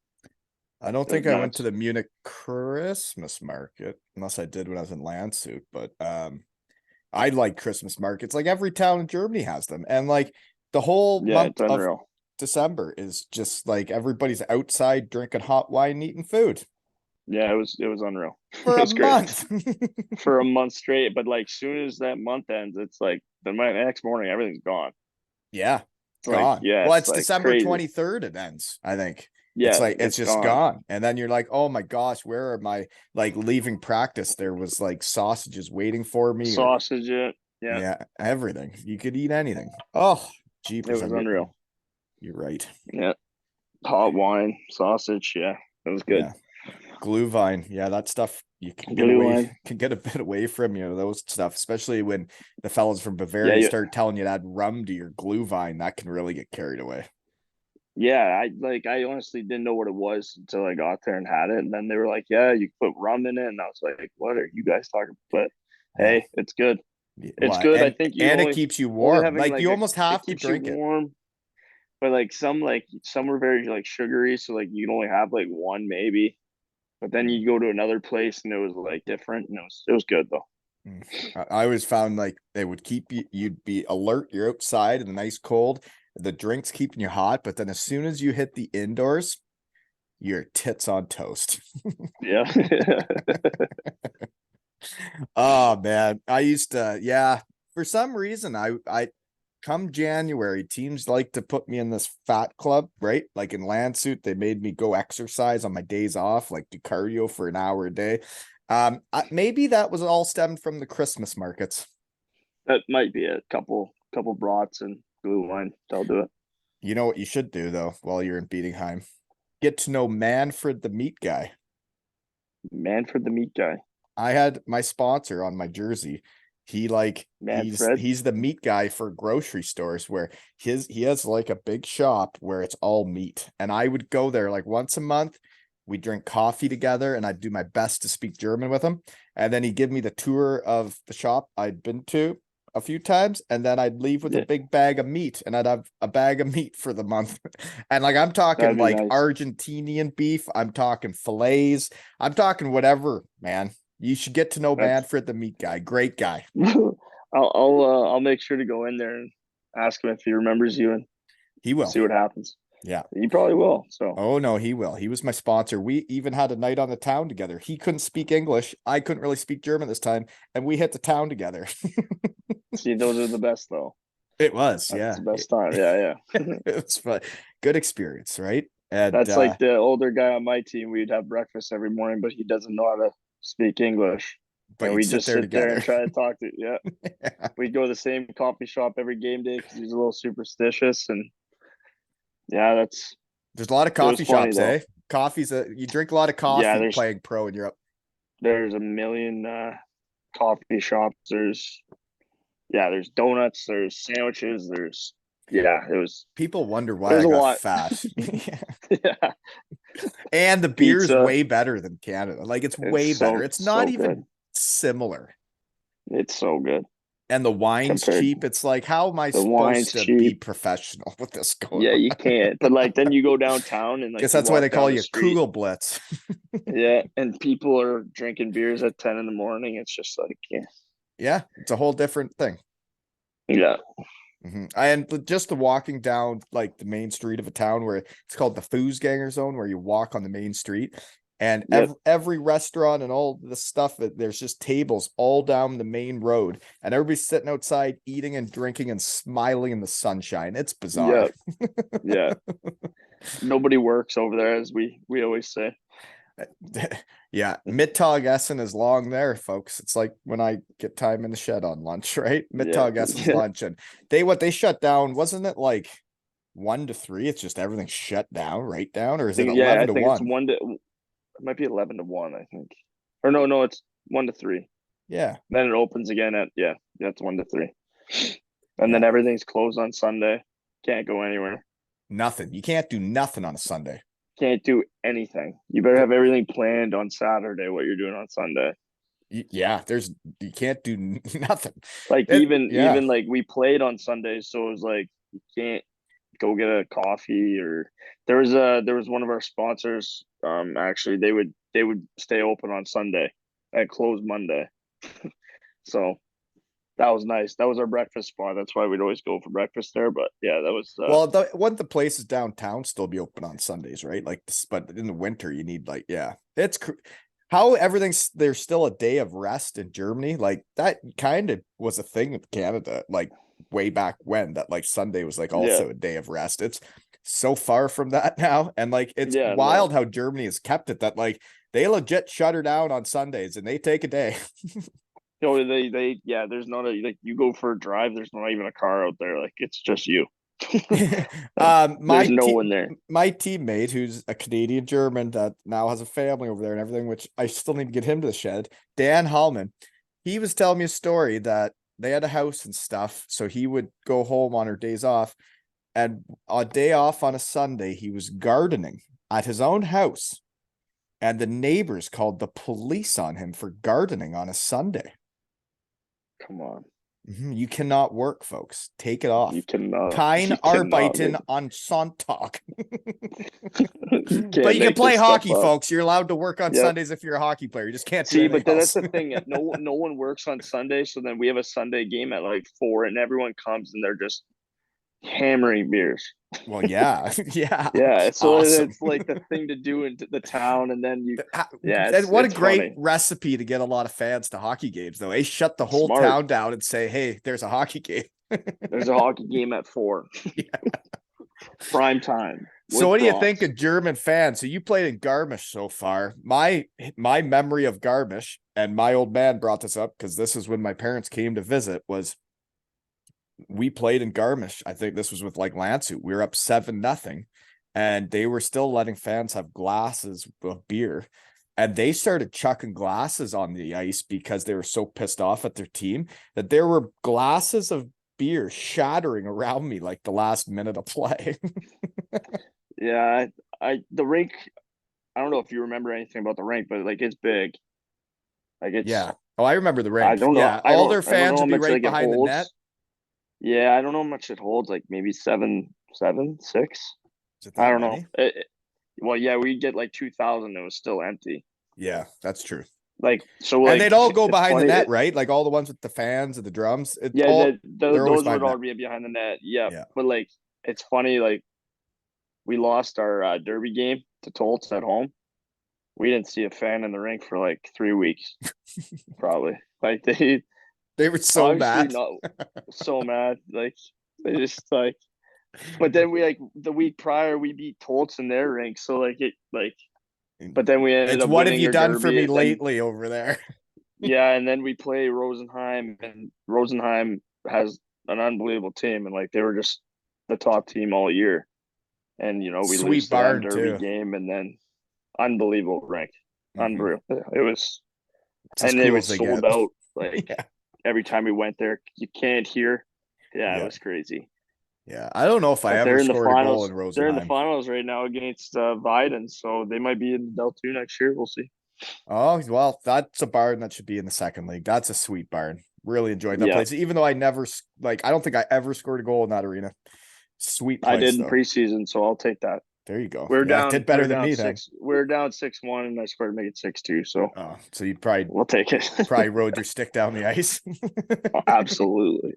I don't it was think I went to nuts. the Munich Christmas market, unless I did when I was in Landshut. But I like Christmas markets. Like every town in Germany has them, and like the whole Yeah, it's month of unreal. December is just like everybody's outside drinking hot wine, and eating food Yeah, it was unreal. for It a was great month. for a month straight. But like, soon as that month ends, it's like the next morning, everything's gone. Yeah, It's like, gone. yeah, Well, it's it's like December crazy. 23rd it ends, I think. It's Yeah, like it's it's just gone. gone. And then you're like, oh my gosh, where are my like leaving practice? There was like sausages waiting for me, or Sausage, yeah, yeah, everything. You could eat anything. Oh, it jeepers, was unreal. you're right. Yeah, hot wine, sausage, yeah, it was good. Yeah. Glühwein. Yeah, that stuff you can get Glue away wine, can get a bit away from you, those stuff, especially when the fellas from yeah, Bavaria start telling you to add rum to your Glühwein, that can really get carried away. Yeah, I honestly didn't know what it was until I got there and had it, and then they were like, "Yeah, you put rum in it," and I was like, "What are you guys talking?" But Oh, hey, it's good. It's well, good. I and think you and it keeps you only warm. having Like like you a almost it have to keeps you drink it. warm, but some were very like sugary, so like you can only have like one maybe. But then you go to another place and it was like different, and it was good though. Mm. I always found like they would keep you, you'd be alert, you're outside in the nice cold, the drinks keeping you hot, but then as soon as you hit the indoors, your tits on toast. Yeah. Oh man, I used to, yeah. For some reason, I come January, teams like to put me in this fat club, right? Like in Landsuit, they made me go exercise on my days off, like do cardio for an hour a day. Maybe that was all stemmed from the Christmas markets. That might be a couple brats and glue wine. I'll do it. You know what you should do though, while you're in Bietigheim? Get to know Manfred the meat guy. Manfred the meat guy. I had my sponsor on my jersey. He like Manfred. he's the meat guy for grocery stores where he has like a big shop where it's all meat. And I would go there like once a month. We drink coffee together and I'd do my best to speak German with him. And then he'd give me the tour of the shop I'd been to a few times, and then I'd leave with a Yeah, big bag of meat, and I'd have a bag of meat for the month. And like I'm talking that'd be like nice. Argentinian beef, I'm talking fillets, I'm talking whatever, man. You should get to know That's Manfred the meat guy. Great guy. I'll make sure to go in there and ask him if he remembers you and He will. see what happens. Yeah. He probably will. So Oh no, he will. He was my sponsor. We even had a night on the town together. He couldn't speak English. I couldn't really speak German this time, and we hit the town together. see, those are the best though. It was, That's yeah. the best time. Yeah, yeah. It was fun. Good experience, right? And That's like the older guy on my team. We'd have breakfast every morning, but he doesn't know how to speak English. but And you'd we sit just there sit there and together. try to talk to, yeah. We'd go to the same coffee shop every game day because he's a little superstitious. And yeah, There's a lot of it was coffee funny shops, though. eh? Coffee's you drink a lot of Yeah, coffee playing pro in Europe. there's a million coffee shops. There's donuts, there's sandwiches, People wonder it why was I a got lot. fat. Yeah. And the beer is Pizza. way better than Canada. Like it's It's way better. It's not so good. even similar. It's so good And the wine's compared. cheap. It's like, how am I The supposed wine's to be cheap. professional with this going Yeah, on? you can't. But like then you go downtown and like Guess you that's why walk they down call the you street. Kugelblitz. Yeah, and people are drinking beers at 10 in the morning. It's just like, yeah. Yeah, it's a whole different thing. Yeah. And just the walking down like the main street of a town where it's called the Fußgänger zone, where you walk on the main street, and Yep. every restaurant and all the stuff that there's just tables all down the main road, and everybody's sitting outside eating and drinking and smiling in the sunshine. It's bizarre. Yeah. Yeah. Nobody works over there, as we always say. Yeah, Mittagessen is long there, folks. It's like when I get time in the shed on lunch, right? Yeah. Mittagessen's Yeah. lunch, and they shut down, wasn't it like 1 to 3? It's just everything shut down, right down, or is it I 11 to think it's 1? one to it might be 11 to 1, I think. Or no, it's 1 to 3. Yeah, Then it opens again at it's 1 to 3. And yeah, then everything's closed on Sunday. Can't go anywhere. nothing. You can't do nothing on a Sunday. Can't do anything. You better have everything planned on Saturday what you're doing on Sunday. Yeah, you can't do nothing. Like It, yeah, even like we played on Sundays, so it was like you can't go get a coffee. Or there was one of our sponsors, actually they would stay open on Sunday and close Monday. So that was nice. That was our breakfast spot. That's why we'd always go for breakfast there. But yeah, that was well, wouldn't the places downtown still be open on Sundays, right? Like, but in the winter, you need like, yeah, how everything's there's still a day of rest in Germany. Like that kind of was a thing in Canada, like way back when, that like Sunday was like yeah. also a day of rest. It's so far from that now, and like it's Yeah, no. wild how Germany has kept it that like they legit shut her down on Sundays and they take a day. No, they yeah, there's not a like you go for a drive, there's not even a car out there. Like it's just you. Like there's no one there. My teammate who's a Canadian German that now has a family over there and everything, which I still need to get him to the shed. Dan Hallman, he was telling me a story that they had a house and stuff, so he would go home on her days off, And a day off on a Sunday, he was gardening at his own house. And the neighbors called the police on him for gardening on a Sunday. Come on. You cannot work, folks. Take it off. You cannot. Kein You cannot Arbeiten make, on Sonntag. you But can't you can make play this stuff hockey, up. folks. You're allowed to work on Yep. Sundays if you're a hockey player. You just can't do See, anything but then else. that's the thing. No one works on Sunday, so then we have a Sunday game at like 4, and everyone comes and they're just hammering beers. Well, yeah. Yeah. Yeah, so Awesome. it's like the thing to do in the town, and then yeah, And what a it's great funny. recipe to get a lot of fans to hockey games, though. They shut the whole Smart. town down and say, hey, there's a hockey game. There's a hockey game at 4. Yeah. Prime time. So what do you think of German fans? So you played in Garmisch so far. My memory of Garmisch, and my old man brought this up because this is when my parents came to visit, was we played in Garmisch. I think this was with like Landshut. We were up 7-0, and they were still letting fans have glasses of beer. And they started chucking glasses on the ice because they were so pissed off at their team that there were glasses of beer shattering around me like the last minute of play. Yeah, the rink. I don't know if you remember anything about the rink, but like it's big. Like it's Yeah. Oh, I remember the rink. I don't know. Yeah. I All don't. their I don't know fans how would be much right like it behind the holds. net. Yeah, I don't know how much it holds. Like maybe 7, 6. Is it I that don't know. many? Well, yeah, we get like 2,000. It was still empty. Yeah, that's true. Like so, like And they'd all go it's behind the funny, net, right? Like all the ones with the fans and the drums. It's yeah, all they're always those behind would the all net. be behind the net. Yeah, Yeah. but like it's funny. Like we lost our derby game to Tolts at home. We didn't see a fan in the rink for like 3 weeks, probably. Like They were so obviously mad. not so mad. Like they just like, but then we like the week prior we beat Tolts in their rink, so like it like, but then we ended It's up what have winning you our done for derby, me and then lately over there? yeah, and then we play Rosenheim, and Rosenheim has an unbelievable team, and like they were just the top team all year, and we lose Sweet to that barn derby too. game, and then unbelievable rank, Mm-hmm. unreal. It was, It's as and it cool as was they sold get. out like Yeah. every time we went there. You can't hear. Yeah, it Yeah. was crazy. Yeah. I don't know if I But ever they're in the scored a goal finals. in They're in the Rosenheim. finals right now against Baden, so they might be in Del 2 next year. We'll see. Oh, well, that's a barn that should be in the second league. That's a sweet barn. Really enjoyed that Yeah, place. Even though I never I don't think I ever scored a goal in that arena. Sweet I did place in though. preseason, so I'll take that. There you go. We're Yeah, down. did better We're than down me then. 6. We're down 6-1, and I scored to make it 6-2. So Oh, so you probably we'll take it. rode your stick down the ice. Absolutely.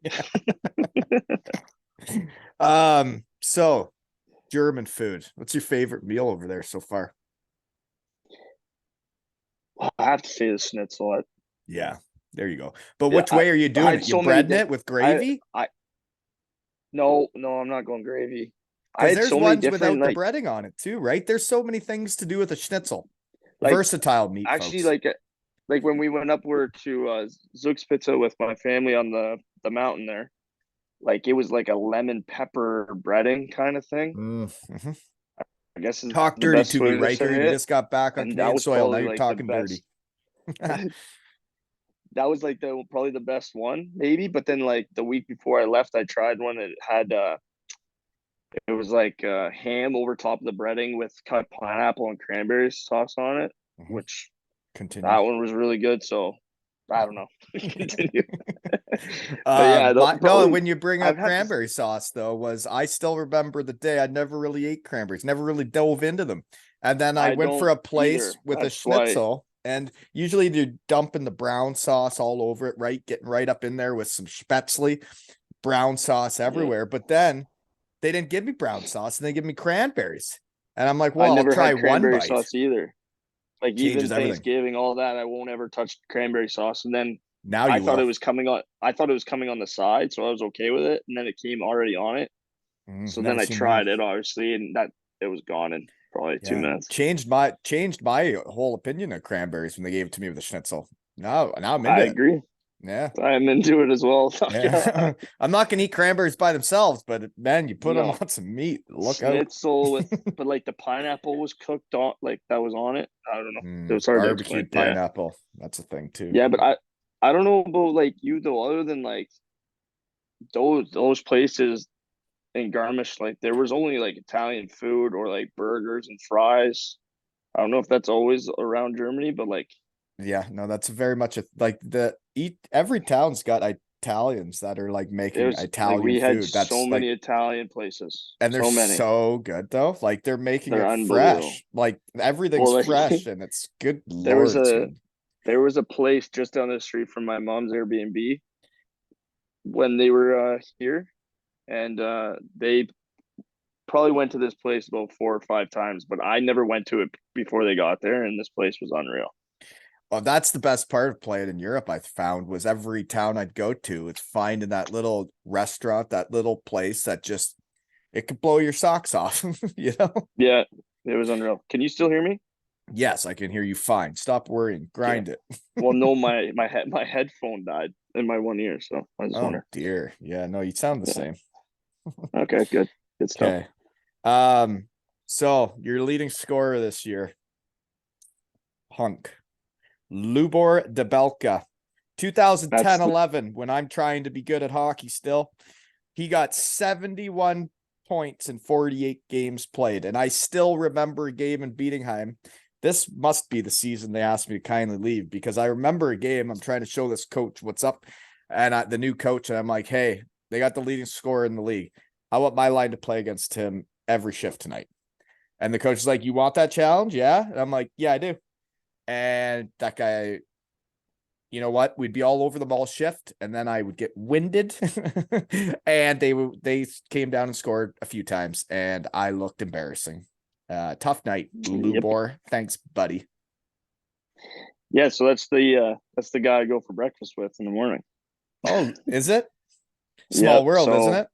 So German food. What's your favorite meal over there so far? I have to say the schnitzel. Yeah, there you go. But Yeah, which way are you I doing had it? You so many. breading it with I gravy? I no, I'm not going gravy. I Because had there's so many ones different without the breading on it too, right? There's so many things to do with a schnitzel. like Versatile meat, actually folks. like when we went upward to Zook's Pizza with my family on the mountain there. Like it was like a lemon pepper breading kind of thing. Mm-hmm. I guess is Talk the dirty best to me, way to Ryker. say You it. just got back on And that Canadian was soil. Now probably you're like the talking dirty. best. That was like the probably the best one, maybe. But then like the week before I left, I tried one that had it was like ham over top of the breading with cut pineapple and cranberry sauce on it, Mhm. which Continue. that one was really good. So I don't know. Continue. But yeah, No, probably when you bring I've up had to. cranberry sauce though, was I still remember the day I never really ate cranberries, never really dove into them. And then I I went for don't a place either. with a That's why. schnitzel, and usually they're dumping the brown sauce all over it, right? Getting right up in there with some spätzle, brown sauce Mhm. everywhere. But then they didn't give me brown sauce and they give me cranberries. And I'm like, I well, I'll never try had one cranberry bite. sauce either. Like even Changes everything. Thanksgiving, all that, I won't ever touch cranberry sauce. And then Now I you thought it will. was coming on. I thought it was coming on the side, so I was okay with it. And then it came already on it. So Never then I seen that. tried it, obviously, and that it was gone in probably 2 minutes. Changed my whole opinion of cranberries when they gave it to me with a schnitzel. Now I'm I into it. agree. Yeah. I'm into it as well. Yeah. I'm not gonna eat cranberries by themselves, but man, you put them No on some meat. Look out. schnitzel with, but like the pineapple was cooked on, like that was on it. I don't know. It was hard to explain. Barbecued Yeah, pineapple. That's a thing too. yeah, but I don't know about like you though. Other than like those places, in Garmisch, like there was only like Italian food or like burgers and fries. I don't know if that's always around Germany, but like Yeah, no, that's very much like the eat every town's got Italians that are like it making was like Italian we had food. so That's like, many Italian places, and they're so many. so good though. Like they're making They're it unbelievable. fresh. Like everything's Well, like fresh and it's good. there was Lord, it's a good. there was a place just down the street from my mom's Airbnb when they were here, and they probably went to this place about 4 or 5 times, but I never went to it before they got there, and this place was unreal. Well, that's the best part of playing in Europe, I found, was every town I'd go to, it's finding that little restaurant, that little place that just it could blow your socks off, you know? Yeah, it was unreal. Can you still hear me? Yes, I can hear you fine. Stop worrying. Okay. Grind it. Well, no, my headphone died in my one ear, so I just Oh wonder. dear. Yeah, no, you sound the Yeah. same. Okay, good stuff. Okay. So your leading scorer this year, Hunk. Lubor Debelka. That's 2010-11, when I'm trying to be good at hockey still. He got 71 points in 48 games played. And I still remember a game in Bietigheim. This must be the season they asked me to kindly leave, because I remember a game. I'm trying to show this coach what's up, and the new coach, and I'm like, hey, they got the leading scorer in the league. I want my line to play against him every shift tonight. And the coach is like, you want that challenge? Yeah. And I'm like, yeah, I do. And that guy, you know what? We'd be all over the ball shift, and then I would get winded. And they came down and scored a few times, and I looked embarrassing. Tough night, yep. Lubor. Thanks, buddy. Yeah, so that's the guy I go for breakfast with in the morning. Oh, is it? Yeah, Small world, isn't so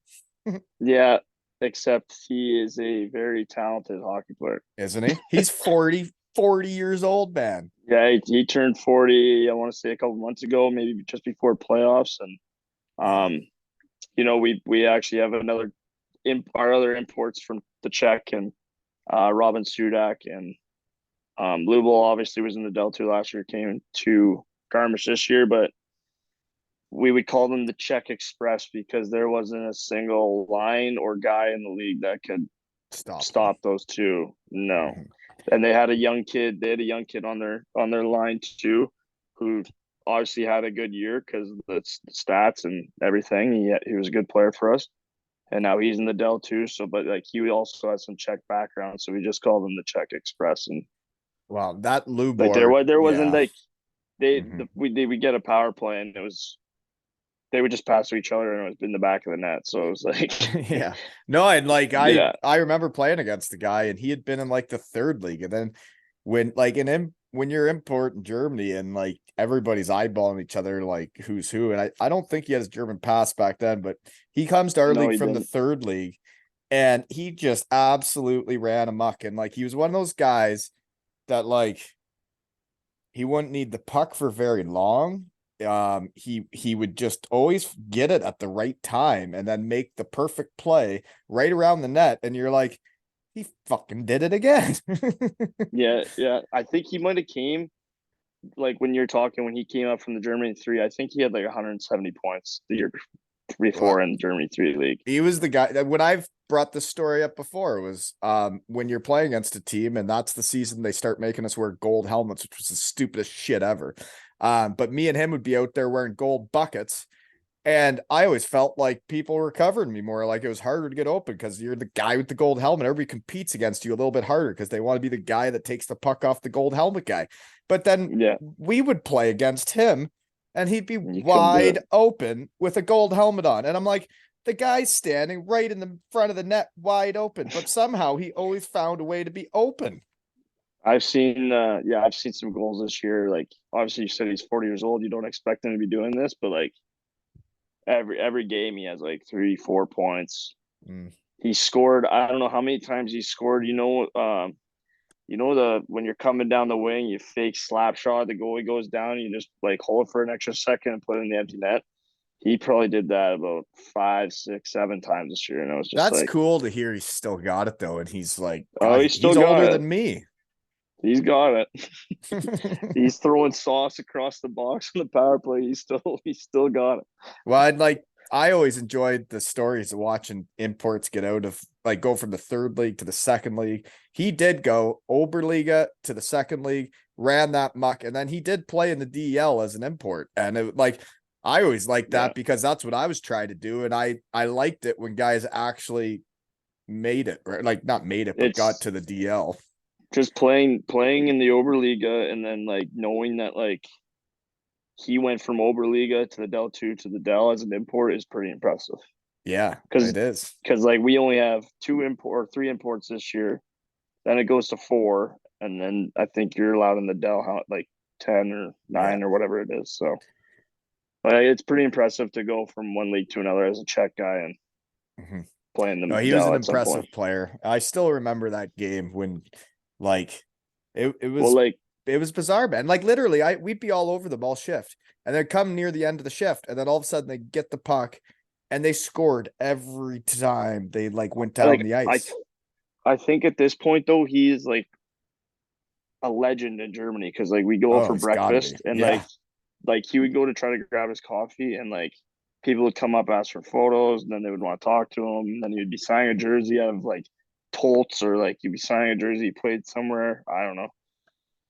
it? yeah, except he is a very talented hockey player. Isn't he? He's 40 years old, man. Yeah, he turned 40, I want to say a couple months ago, maybe just before playoffs. And Wow. we actually have our other imports from the Czech and Robin Sudak and Lubel obviously was in the Delta last year, came to Garmisch this year, but we would call them the Czech Express because there wasn't a single line or guy in the league that could Stop them. stop those two. No. Mhm. And they had a young kid. They had a young kid on their line too, who obviously had a good year because of the stats and everything. He was a good player for us, and now he's in the Dell too. So, but like he also has some Czech background, so we just called him the Czech Express. And Wow, that like Lubor, there wasn't yeah. like Mhm. we get a power play, and it was they would just pass to each other, and it was in the back of the net. So it was like, Yeah. No, and like I yeah, I remember playing against the guy, and he had been in like the third league. And then when like in him when you're import in Germany, and like everybody's eyeballing each other like who's who. And I don't think he had his German pass back then, but he comes to our no, league he from the didn't. third league, and he just absolutely ran amok. And like he was one of those guys that like he wouldn't need the puck for very long. He would just always get it at the right time and then make the perfect play right around the net, and you're like, he fucking did it again. Yeah. I think he might have came like when you're talking when he came up from the Germany three. I think he had like 170 points the year Well, before in the Germany three league. he was the guy that when I've brought this story up before was when you're playing against a team, and that's the season they start making us wear gold helmets, which was the stupidest shit ever. But me and him would be out there wearing gold buckets. And I always felt like people were covering me more, like it was harder to get open because you're the guy with the gold helmet. Everybody competes against you a little bit harder because they want to be the guy that takes the puck off the gold helmet guy. But then Yeah, we would play against him, and he'd be you couldn't do wide it. open with a gold helmet on. And I'm like, the guy's standing right in the front of the net, wide open, but somehow he always found a way to be open. I've seen some goals this year. Like obviously you said he's 40 years old. You don't expect him to be doing this, but like every game he has like 3, 4 points. Mm. He scored. I don't know how many times he scored. The when you're coming down the wing, you fake slap shot, the goalie goes down, you just like hold it for an extra second and put it in the empty net. He probably did that about 5, 6, 7 times this year, and it was just That's like, cool to hear he's still got it though. And he's like, oh, God, he still he's got older it. than me. He's got it. He's throwing sauce across the box on the power play. He's still got it. Well, I'd like I always enjoyed the stories of watching imports get out of like go from the third league to the second league. He did go Oberliga to the second league, ran that muck, and then he did play in the DEL as an import. And it, like I always liked Yeah, that because that's what I was trying to do. And I liked it when guys actually made it, right? Like not made it, but got it's to the DL. just playing in the Oberliga and then like knowing that like he went from Oberliga to the Del 2 to the Del as an import is pretty impressive. Yeah, Because it is. like we only have three imports this year. Then it goes to four, and then I think you're allowed in the Dell like 10 or Yeah. 9 or whatever it is. So it's pretty impressive to go from one league to another as a Czech guy and Mhm. playing No, the he was Dell an at some point. impressive player. I still remember that game when like it Well, was like it was bizarre, man. Like literally, we'd be all over them all shift, and they'd come near the end of the shift, and then all of a sudden they get the puck, and they scored every time they like went down like the ice. I think at this point though he is like a legend in Germany because like we go out Oh, for he's got to be. breakfast and Yeah, like he would go to try to grab his coffee and like people would come up ask for photos and then they would want to talk to him and then he would be signing a jersey of like Tolts or like he'd be signing a jersey he played somewhere I don't know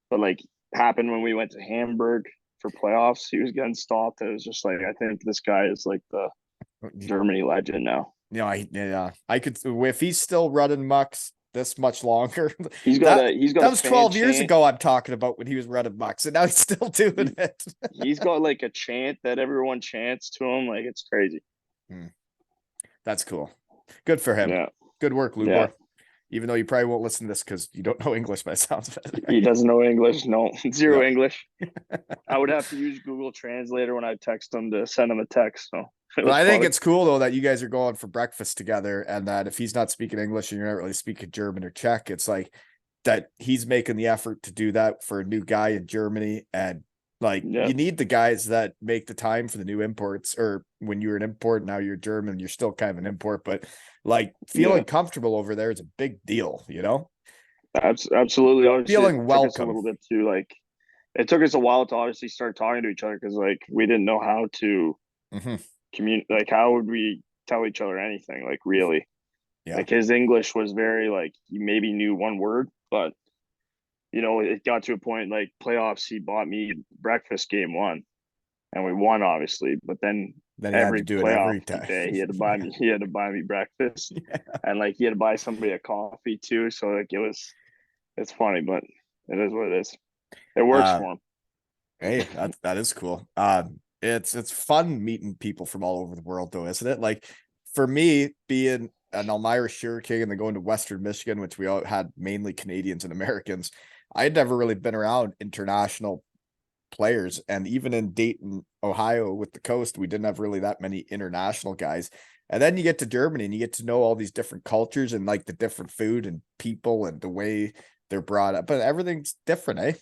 but like happened when we went to Hamburg for playoffs he was getting stopped it was just like I think this guy is like the Germany legend now. I could if he's still running mucks this much longer. He's got that a he's got that a was fan 12 years chant. ago. I'm talking about when he was running mucks, and now he's still doing He, it. he's got like a chant that everyone chants to him like it's crazy. Hmm, that's cool. Good for him. Yeah, Good work, yeah. Lubor. Even though you probably won't listen to this because you don't know English, but it sounds He better. doesn't know English. No, zero Yeah. English. I would have to use Google Translator when I text him to send him a text. So it Well, was I think funny. it's cool though that you guys are going for breakfast together, and that if he's not speaking English and you're not really speaking German or Czech, it's like that he's making the effort to do that for a new guy in Germany. And like Yeah, you need the guys that make the time for the new imports, or when you're an import, now you're German, you're still kind of an import, but like yeah. feeling comfortable over there is a big deal, you know? Absolutely. Obviously, it Feeling took us a welcome. little bit to like. It took us a while to obviously start talking to each other because like we didn't know how to Hmm. communicate. Like, how would we tell each other anything? Like, really? Yeah. Like his English was very like he maybe knew one word, but it got to a point like playoffs. He bought me breakfast game one, and we won obviously. But then Then he had to every do it playoff every time. day, he had to buy me. He had to buy me breakfast, Yeah. and like he had to buy somebody a coffee too. So like it's funny, but it is what it is. It works Uh, for him. Hey, that is cool. It's fun meeting people from all over the world, though, isn't it? Like for me, being an Elmira Sure King and then going to Western Michigan, which we all had mainly Canadians and Americans, I had never really been around international players, and even in Dayton, Ohio, with the coast, we didn't have really that many international guys. And then you get to Germany and you get to know all these different cultures and like the different food and people and the way they're brought up, but everything's different, eh?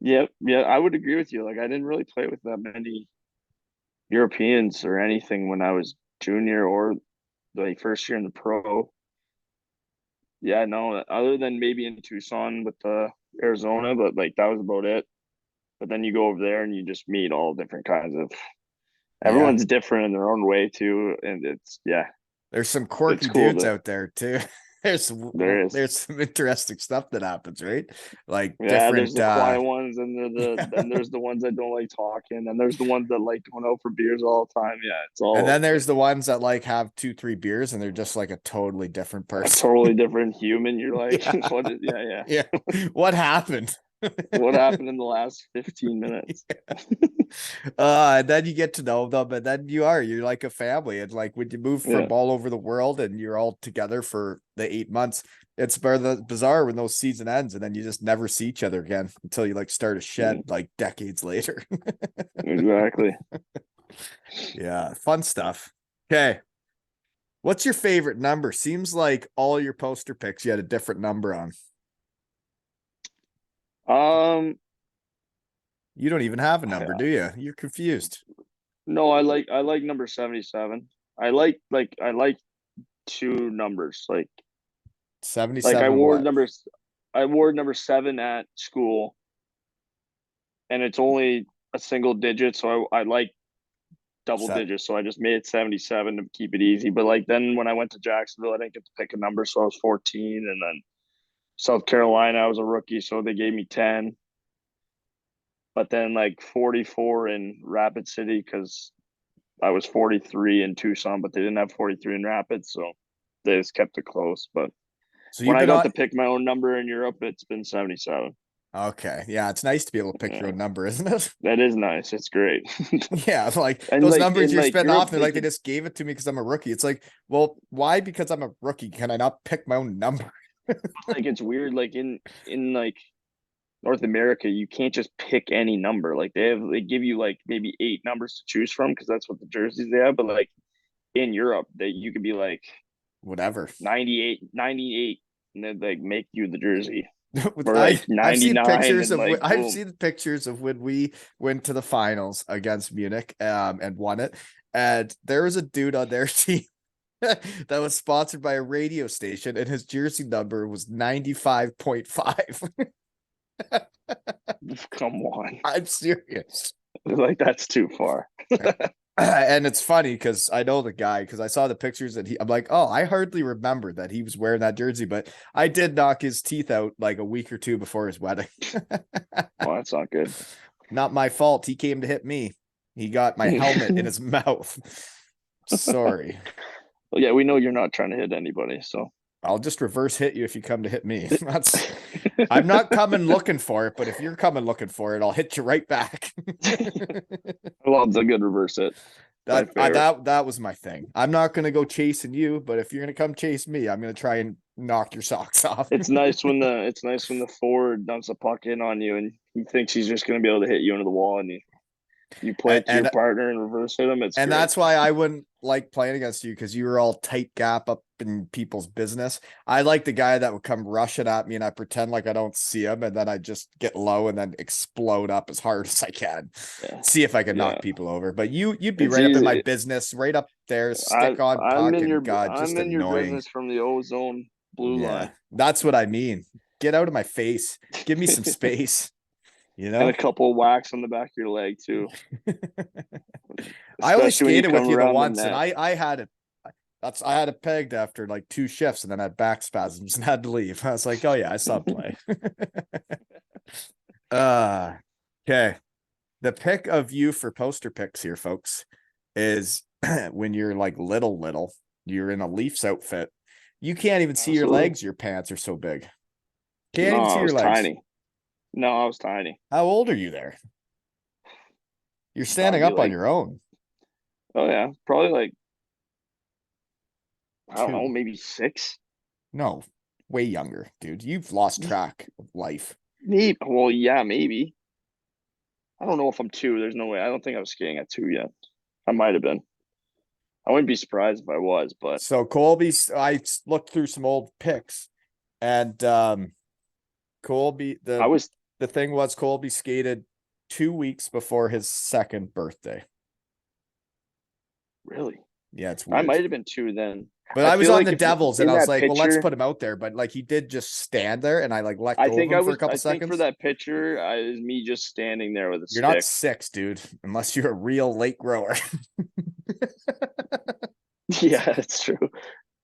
Yeah, yeah, I would agree with you. Like I didn't really play with that many Europeans or anything when I was junior or like first year in the pro. Yeah, no, other than maybe in Tucson with Arizona, but like that was about it. But then you go over there and you just meet all different kinds of Yeah. everyone's different in their own way too. And it's yeah, There's some it's quirky cool dudes to out there too. There's there is. there's some interesting stuff that happens, right? Like Yeah, there's different the quiet ones and then yeah. there's the ones that don't like talking, and there's the ones that like going out for beers all the time. Yeah, it's And all over then the there's place. the ones that like have 2, 3 beers and they're just like a totally different A person. totally different human. You're like, Yeah. what is yeah, yeah. Yeah. What happened? What happened in the last 15 minutes? And then you get to know them, and then you're like a family. And like when you move Yeah. from all over the world and you're all together for the 8 months, it's bizarre when those season ends and then you just never see each other again until you like start a Mm, shed like decades later. exactly. Yeah, fun stuff. Okay. What's your favorite number? Seems like all your poster picks you had a different number on. Um, You don't even have a number, I, do you? You're confused. no, I like number 77. I like two numbers. Like $77 what? I wore number 7 at school and it's only a single digit, so I like double digits, so I just made it 77 to keep it easy. But like then when I went to Jacksonville, I didn't get to pick a number, so I was 14, and then South Carolina, I was a rookie, so they gave me 10. But then like 44 in Rapid City because I was 43 in Tucson, but they didn't have 43 in Rapids, so they just kept it close. But So when you've I been got on. to pick my own number in Europe, it's been 77. Okay, yeah, it's nice to be able to pick your Yeah, own number, isn't it? that is nice. It's great. Yeah, like And those like numbers in you're like spitting Europe, off, they're they like they could just gave it to me because I'm a rookie. It's like, well, why? Because I'm a rookie. Can I not pick my own number? like it's weird. Like in like North America, you can't just pick any number. Like they give you like maybe 8 numbers to choose from because that's what the jerseys they have. But like in Europe, that you could be like Whatever. 98, and then like make you the jersey. With Or like I've seen 99 pictures and of like I've boom. seen pictures of when we went to the finals against Munich and won it. And there was a dude on their team that was sponsored by a radio station, and his jersey number was 95.5. Come on. I'm serious. Like that's too far. And it's funny because I know the guy because I saw the pictures and I'm like, oh, I hardly remember that he was wearing that jersey, but I did knock his teeth out like a week or two before his wedding. Well, that's not good. Not my fault. He came to hit me. He got my helmet in his mouth. Sorry. Well, yeah, we know you're not trying to hit anybody, so I'll just reverse hit you if you come to hit me. I'm not coming looking for it, but if you're coming looking for it, I'll hit you right back. I love a good reverse hit. My favorite. That was my thing. I'm not gonna go chasing you, but if you're gonna come chase me, I'm gonna try and knock your socks off. It's nice when the forward dumps a puck in on you and he thinks he's just gonna be able to hit you into the wall and you play it to your and partner and reverse hit him. It's and great. that's why I wouldn't like playing against you because you were all tight gap up in people's business. I like the guy that would come rushing at me and I pretend like I don't see him and then I just get low and then explode up as hard as I can. Yeah. See if I can Yeah. knock people over. But you'd be It's right up in my easy. business, right up there, stick on puck, and God, just I'm in your annoying. business from the ozone blue Yeah, line. that's what I mean. Get out of my face. Give me some space. You And know, a couple of whacks on the back of your leg too. I only Especially when you skated with come you the around the once, and net. I had it. I had it pegged after like 2 shifts, and then I had back spasms and had to leave. I was like, oh yeah, I saw play. uh okay. The pick of you for poster picks here, folks, is when you're like little, you're in a Leafs outfit. You can't even see your Absolutely. legs. Your pants are so big. Can't No, even see I your was legs. tiny. No, I was tiny. How old are you there? You're Gotta standing be up on like, your own. oh yeah, probably like I don't know, Two. maybe 6. No, way younger, dude. You've lost track of life. Maybe. Well, yeah, maybe. I don't know if I'm 2. There's no way. I don't think I was skating at 2 yet. I might have been. I wouldn't be surprised if I was, but So Colby's, I looked through some old pics, and Colby, I was the thing was Colby skated 2 weeks before his second birthday. really. Yeah, it's I weird. might have been 2 then. But I I was feel on like the if Devils, and in I was that like, well, let's picture, put him out there. But like, he did just stand there, and I like let I go of think him I for a was. couple I think for seconds. that picture, is me just standing there with a You're not stick. 6, dude, unless you're a real late grower. Yeah, it's true.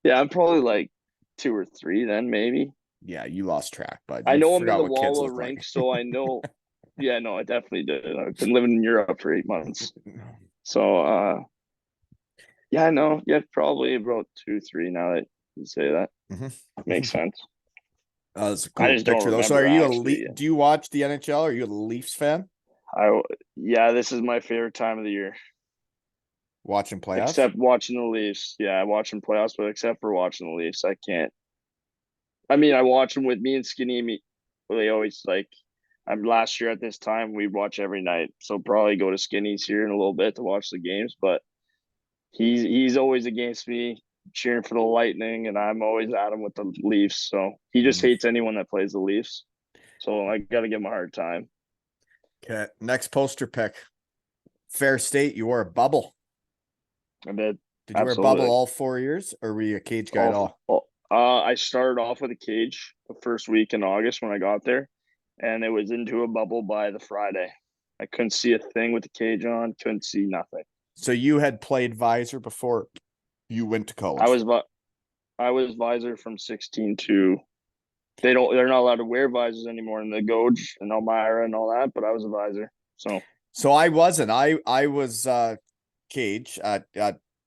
Yeah, I'm probably like 2 or 3 then, maybe. Yeah, you lost track, but I you know I'm in forgot the what kids Wawa look like. rink, so I know. Yeah, no, I definitely did. I've been living in Europe for 8 months, so yeah, no, yeah, probably about 2, 3. Now that you say that, makes sense. Oh, that's a I cool just don't picture though. So are remember you a actually. do you watch the NHL? Are you a Leafs fan? I Yeah, this is my favorite time of the year, Watching playoffs? except watching the Leafs. Yeah, I watch them playoffs, but except for watching the Leafs, I can't. I mean, I watch them with me and Skinny. Me, well, they always like. I'm last year at this time we watch every night, so probably go to Skinny's here in a little bit to watch the games. But he's always against me, cheering for the Lightning, and I'm always at him with the Leafs. So he just hates anyone that plays the Leafs. So I got to give him a hard time. Okay. Next poster pick. Fair State, you wore a bubble. I did. Did you wear a bubble Absolutely. all 4 years, or were you a cage guy at all? I started off with a cage the first week in August when I got there, and it was into a bubble by the Friday. I couldn't see a thing with the cage on. Couldn't see nothing. So you had played visor before you went to college. I was visor from 16 to they're not allowed to wear visors anymore in the Goj and Elmira and all that, but I was a visor. So I wasn't. I was cage at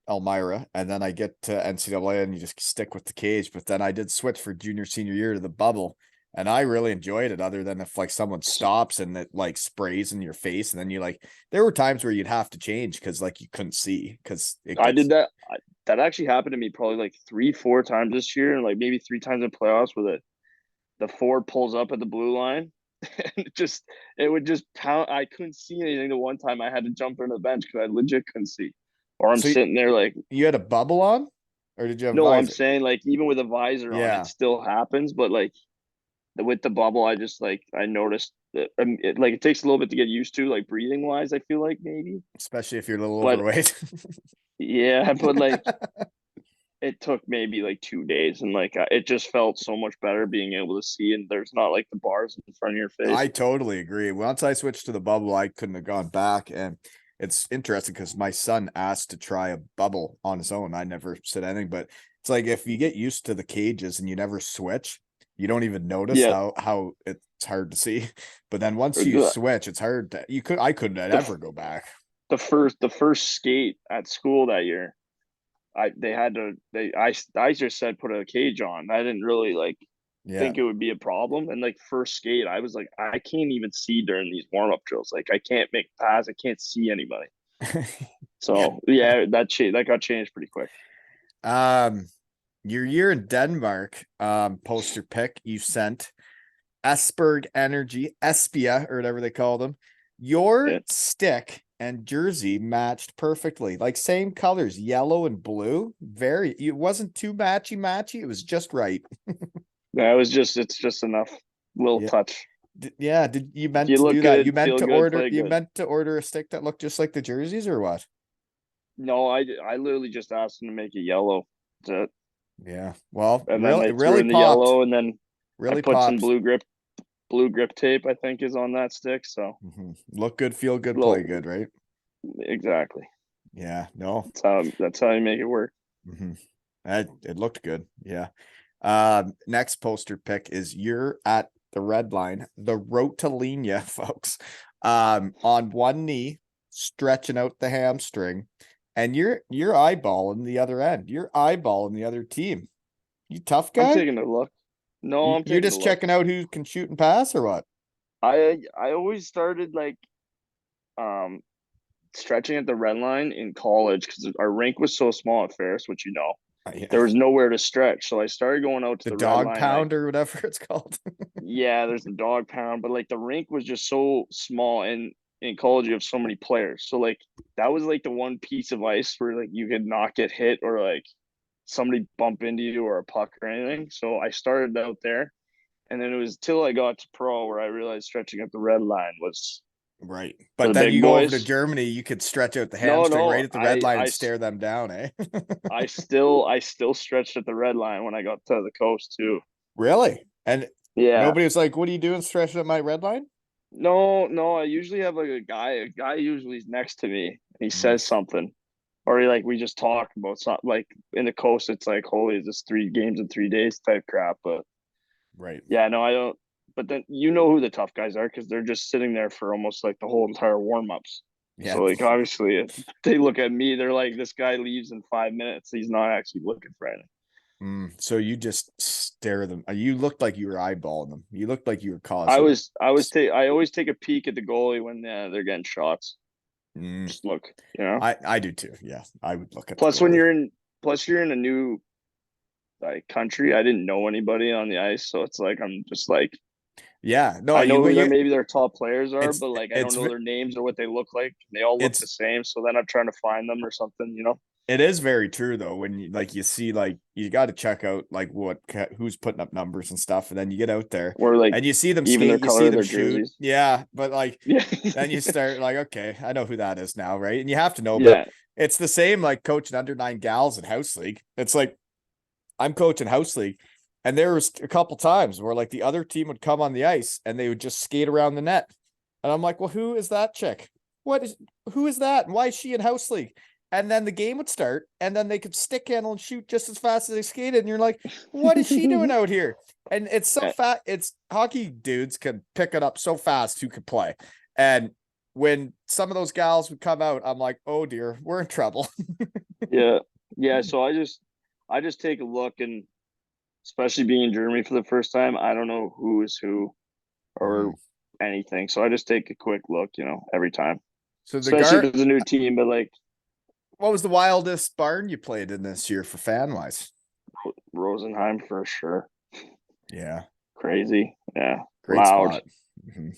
Elmira, and then I get to NCAA and you just stick with the cage. But then I did switch for junior senior year to the bubble, and I really enjoyed it. Other than if like someone stops and it like sprays in your face, and then you like there were times where you'd have to change because like you couldn't see because I did that. That actually happened to me probably like 3-4 times this year, and like maybe 3 times in playoffs where the Ford pulls up at the blue line. And it would just pound. I couldn't see anything. The one time I had to jump on the bench because I legit couldn't see. Or I'm So sitting there like, you had a bubble on, or did you have a no, I'm visor? saying like even with a visor on, Yeah. it still happens. But like with the bubble, I just like I noticed that like it takes a little bit to get used to, like breathing wise. I feel like maybe, Especially if you're a little but overweight. yeah, but like it took maybe like 2 days, and like it just felt so much better being able to see, and there's not like the bars in front of your face. I totally agree. Once I switched to the bubble, I couldn't have gone back. And it's interesting because my son asked to try a bubble on his own. I never said anything, but it's like if you get used to the cages and you never switch, you don't even notice Yeah, how it's hard to see. But then once you the switch, it's hard to I couldn't ever go back. the first skate at school that year, I just said put a cage on. I didn't really like Yeah. think it would be a problem. And like first skate, I was like, I can't even see during these warm up drills. Like I can't make pass. I can't see anybody. So yeah, that got changed pretty quick. Your year in Denmark, poster pick you sent Esberg Energy, Espia, or whatever they call them. Your stick and jersey matched perfectly, like same colors, yellow and blue. It wasn't too matchy. It was just right. Yeah, it's just enough little Yeah. touch. Did you meant You to look do that? good, You meant feel to good, order, play you good. meant to order a stick that looked just like the jerseys or what? No, I literally just asked him to make it yellow. Yeah. Well, And then really, they it threw really in the popped. yellow, and then I Really put some popped. blue grip tape, I think is on that stick. So Look good, feel good, play little good, right? exactly. Yeah. No. That's how you make it work. It looked good. Yeah. Next poster pick is you're at the red line, the rotalinea, folks. On one knee, stretching out the hamstring, and you're eyeballing the other end. You're eyeballing the other team. You tough I'm guy? taking a look. No, I'm You're taking a just look. checking out who can shoot and pass or what? I always started like um stretching at the red line in college because our rink was so small at Ferris, which Yeah. there was nowhere to stretch. So I started going out to The the red dog line. Like, pound or whatever it's called. yeah, there's the dog pound, but like the rink was just so small, and in college you have so many players. So like that was like the one piece of ice where like you could not get hit or like somebody bump into you or a puck or anything. So I started out there. And then it was till I got to pro where I realized stretching at the red line was Right. for But the then big you go over to boys. Germany, you could stretch out the No, hamstring right no, at the red line and stare them down, eh? I still stretched at the red line when I got to the coast too. Really? And Yeah. nobody was like, "What are you doing stretching at my red line?" No, no, I usually have like a guy. A guy usually is next to me and he Mm, says something. Or he, like we just talk about something like in the coast, it's like, holy, is this 3 games in 3 days type crap. But right. yeah, no, I don't. But then you know who the tough guys are because they're just sitting there for almost like the whole entire warm ups. Yeah. So like obviously if they look at me, they're like, this guy leaves in 5 minutes. He's not actually looking for anything. So you just stare at them. You looked like you were eyeballing them. You looked like you were I causing. was I was ta- I always take a peek at the goalie when they're getting shots. Mm, Just look, you know. I do too. Yeah, I would look at the Plus when goalie. you're in a new like country, I didn't know anybody on the ice, so it's like I'm just like Yeah, no, I know who you. maybe their top players are, It's but like I don't it's know their names or what they look like. They all look the it's same, so then I'm trying to find them or something, you know. It is very true though. When you see like you got to check out like who's putting up numbers and stuff, and then you get out there Or like and you see them even their skate, you color see of them their shoot. jerseys. Yeah, but like Yeah. then you start like, okay, I know who that is now, right? And you have to know, but Yeah. it's the same like coaching under nine gals in house league. It's like I'm coaching house league, and there was a couple times where like the other team would come on the ice and they would just skate around the net, and I'm like, well, who is that chick? who is that? And why is she in house league? And then the game would start, and then they could stick handle and shoot just as fast as they skated. And you're like, what is she doing out here? And it's so fast. It's hockey dudes can pick it up so fast who could play. And when some of those gals would come out, I'm like, oh dear, we're in trouble. Yeah. Yeah. So I just take a look, and especially being in Germany for the first time, I don't know who is who or anything. So I just take a quick look, every time. So Especially if it's a new team, but like what was the wildest barn you played in this year for fan wise? Rosenheim for sure. Yeah. Crazy. Yeah. Great Loud. spot. Mm-hmm.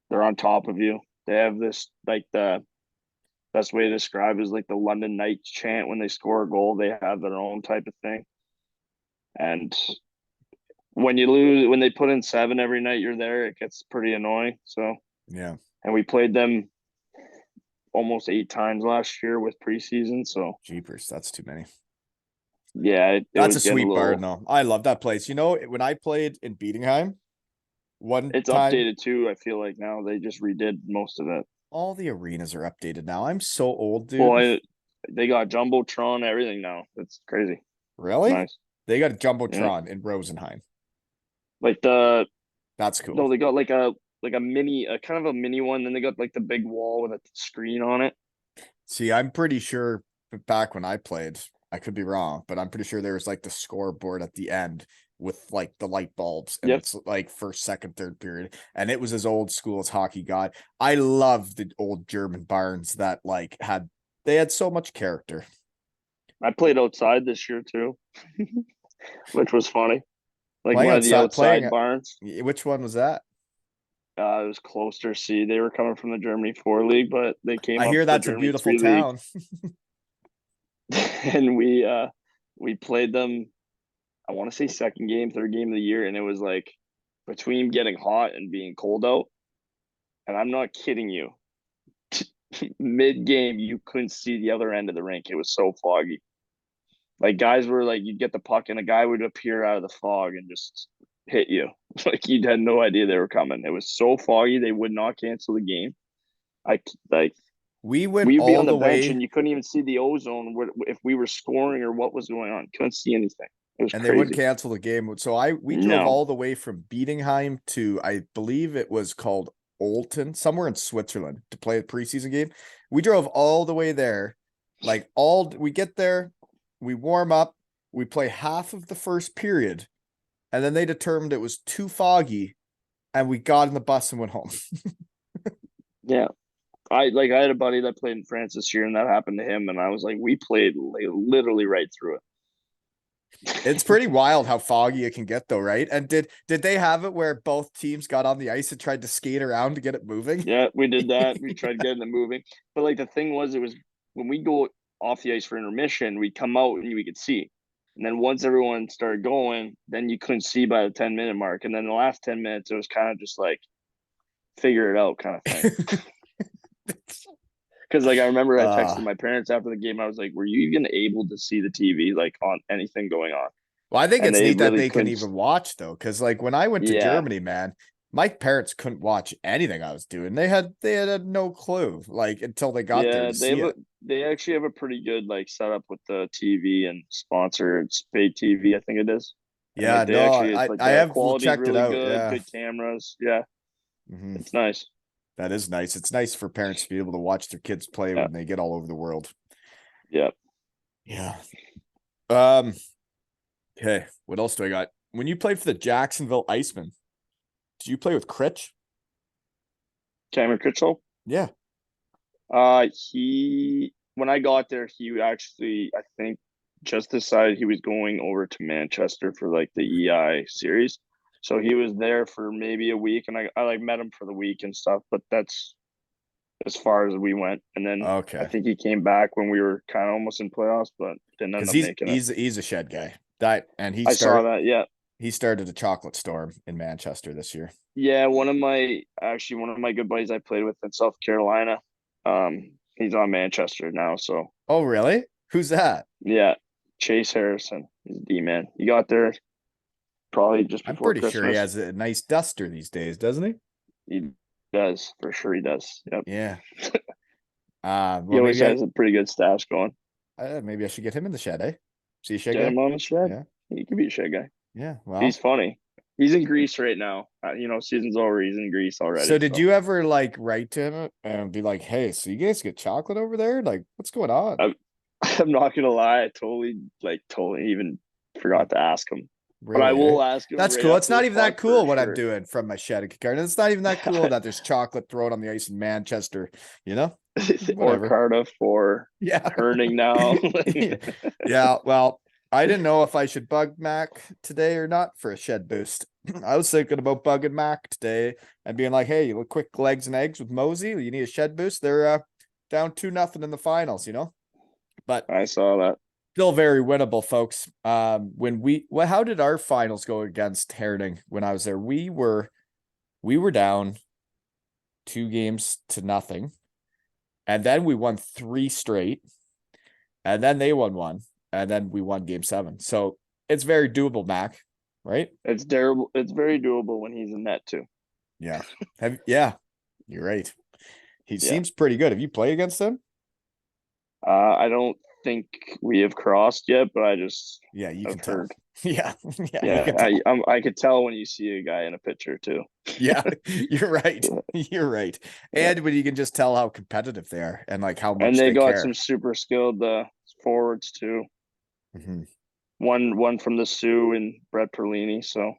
They're on top of you. They have this, like, the best way to describe is like the London Knights chant when they score a goal. They have their own type of thing. And when you lose, when they put in 7 every night you're there, it gets pretty annoying. So yeah. And we played them almost 8 times last year with preseason. So jeepers, that's too many. Yeah, that's a sweet barn though. I love that place. When I played in Bietigheim, it's updated too. I feel like now they just redid most of it. All the arenas are updated now. I'm so old, dude. Well, they got jumbotron, everything now. It's crazy. Really? It's nice. They got a jumbotron in Rosenheim. Like that's cool. No, they got like a mini, kind of a mini one. Then they got like the big wall with a screen on it. See, I'm pretty sure back when I played, I could be wrong, but I'm pretty sure there was like the scoreboard at the end with like the light bulbs, and it's like first, second, third period, and it was as old school as hockey got. I love the old German barns that they had so much character. I played outside this year too, which was funny. Like playing one of the outside barns. Which one was that? It was Closter C. They were coming from the Germany 4 league, but they came. I hear that's a beautiful town. And we played them. I want to say second game, third game of the year, and it was like between getting hot and being cold out. And I'm not kidding you. Mid game, you couldn't see the other end of the rink. It was so foggy. Like guys were like, you'd get the puck, and a guy would appear out of the fog and just hit you. Like you had no idea they were coming. It was so foggy they would not cancel the game. We'd be on the bench and you couldn't even see the ozone if we were scoring or what was going on. Couldn't see anything. It was crazy. They wouldn't cancel the game. So we drove all the way from Bietigheim to, I believe it was called Olten, somewhere in Switzerland, to play a preseason game. We drove all the way there. We get there, we warm up, we play half of the first period, and then they determined it was too foggy, and we got in the bus and went home. Yeah. I had a buddy that played in France this year, and that happened to him, and I was like, we played literally right through it. It's pretty wild how foggy it can get though, right? And did they have it where both teams got on the ice and tried to skate around to get it moving? Yeah, we did that. We tried getting it moving. But like the thing was, it was when we go off the ice for intermission, we'd come out and we could see. And then once everyone started going, then you couldn't see by the 10-minute mark. And then the last 10 minutes, it was kind of just like figure it out kind of thing. Because I remember I texted my parents after the game. I was like, "Were you even able to see the TV on anything going on?" Well, I think it's neat that they can even watch though. Because when I went to Germany, man, my parents couldn't watch anything I was doing. They had no clue until they got there to see it. They actually have a pretty good setup with the TV and sponsored paid TV. I think it is. Yeah, I have checked it out. Good cameras. Yeah, It's nice. That is nice. It's nice for parents to be able to watch their kids play when they get all over the world. Yeah. Yeah. Okay. What else do I got? When you played for the Jacksonville Icemen, did you play with Critch? Cameron Critchell? Yeah. When I got there, he actually, I think, just decided he was going over to Manchester for the EI series. So he was there for maybe a week, and I met him for the week and stuff, but that's as far as we went. And then I think he came back when we were kind of almost in playoffs, but didn't end up making it. He's a shed guy. I saw that, yeah. He started a chocolate storm in Manchester this year. Yeah, one of my good buddies I played with in South Carolina, he's on Manchester now, so. Oh, really? Who's that? Yeah, Chase Harrison. He's a D-man. He got there probably just before Christmas. Sure he has a nice duster these days, doesn't he? He does, for sure he does. Yep. Yeah. He Well, always has a pretty good stash going. maybe I should get him in the shed, eh? See a shed Get guy? him on the shed. Yeah. He could be a shed guy. Yeah. He's Well, funny. He's in Greece right now. Season's over. He's in Greece so already. did So you ever like write to him and be like, "Hey, so you guys get chocolate over there? Like, what's going on?" I'm, I'm not gonna lie. I totally even forgot to ask him. But I Really, eh? will ask him That's right cool. It's after not this even that pod for cool what I'm sure. doing from my shed at Kincardine. It's not even that cool that there's chocolate thrown on the ice in Manchester, you know? Or Whatever. Cardiff or Yeah. Herning now. Yeah. Well, I didn't know if I should bug Mac today or not for a shed boost. I was thinking about bugging Mac today and being like, hey, you look quick legs and eggs with Mosey. You need a shed boost. They're down 2-0 in the finals, you know? But I saw that. still very winnable, folks. How did our finals go against Herning when I was there? We were down 2-0, and then we won 3 straight, and then they won 1, and then we won game 7. So it's very doable, Mac, right? It's terrible. It's very doable when he's in net too. Yeah. Yeah, you're right. He Yeah. seems pretty good. Have you played against him? I don't think we have crossed yet, but Yeah, you can I've tell. heard. Yeah, yeah, you Yeah, can tell. I could tell when you see a guy in a picture too. Yeah, you're right. You're right. Yeah. And when you can just tell how competitive they are and like how And much they they got care. some super skilled forwards too. Mhm. One from the Sioux and Brett Perlini. So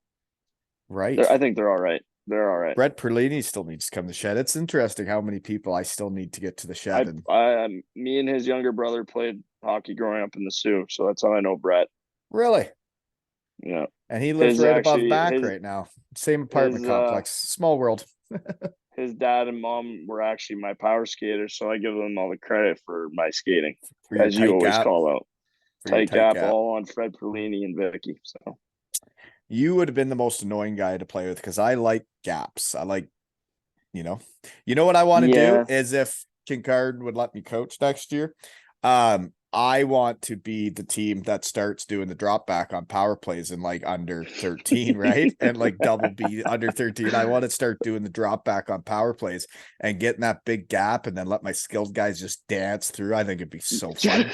Right. I think they're all right. They're all right. Brett Perlini still needs to come to the shed. It's interesting how many people I still need to get to the shed. And Me and his younger brother played hockey growing up in the Sioux, so that's how I know Brett. really, Yeah, and he lives his right above actually back right now. Same apartment his complex. Small world. his dad and mom were actually my power skaters, so I give them all the credit for my skating, For your as you tight always gap. call out. For your Tight tight gap, gap. all on Fred Perlini and Vicky. So You would have been the most annoying guy to play with because I like gaps. I like, you know, what I want to do yeah, is if Kincardine would let me coach next year, I want to be the team that starts doing the drop back on power plays in like under 13, right? And like double B under 13. I want to start doing the drop back on power plays and getting that big gap and then let my skilled guys just dance through. I think it'd be so fun.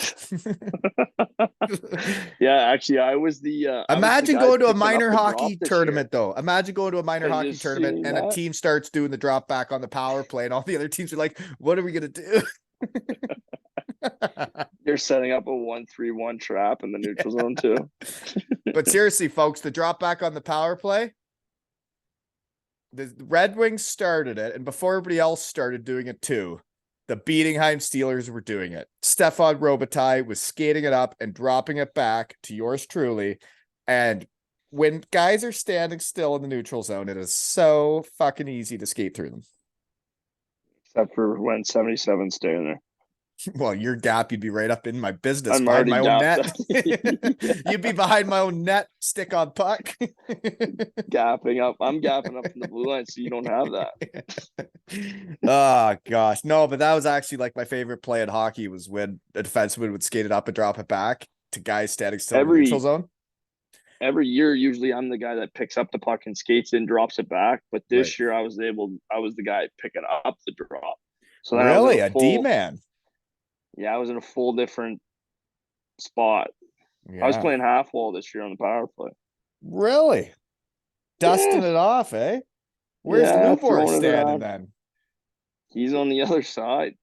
yeah. Actually, I was the Imagine guy going to a picking up minor the drop hockey this year tournament, though. Imagine going to a minor and hockey just tournament seeing and a that. team starts doing the drop back on the power play, and all the other teams are like, what are we going to do? You're setting up a 1-3-1 trap in the neutral zone too. But seriously, folks, the drop back on the power play, the Red Wings started it, and before everybody else started doing it too, the Bietigheim Steelers were doing it. Stefan Robitaille was skating it up and dropping it back to yours truly. And when guys are standing still in the neutral zone, it is so fucking easy to skate through them. Except for when 77 staying there. Well, your gap, you'd be right up in my business I'm behind already my own gapped. net. You'd be behind my own net, stick on puck. Gapping up. I'm gapping up from the blue line, so you don't have that. Oh gosh. No, but that was actually like my favorite play in hockey was when a defenseman would skate it up and drop it back to guys standing still in the neutral zone. Every year, usually I'm the guy that picks up the puck and skates and drops it back. But Right. this year I was the guy picking up the drop. So then Really? A D-man. Yeah, I was in a full different spot. I was Yeah. playing half wall this year on the power play. Really? Dusting Yeah. it off, eh? Where's Yeah, Lubor throwing it standing around. then? He's on the other side.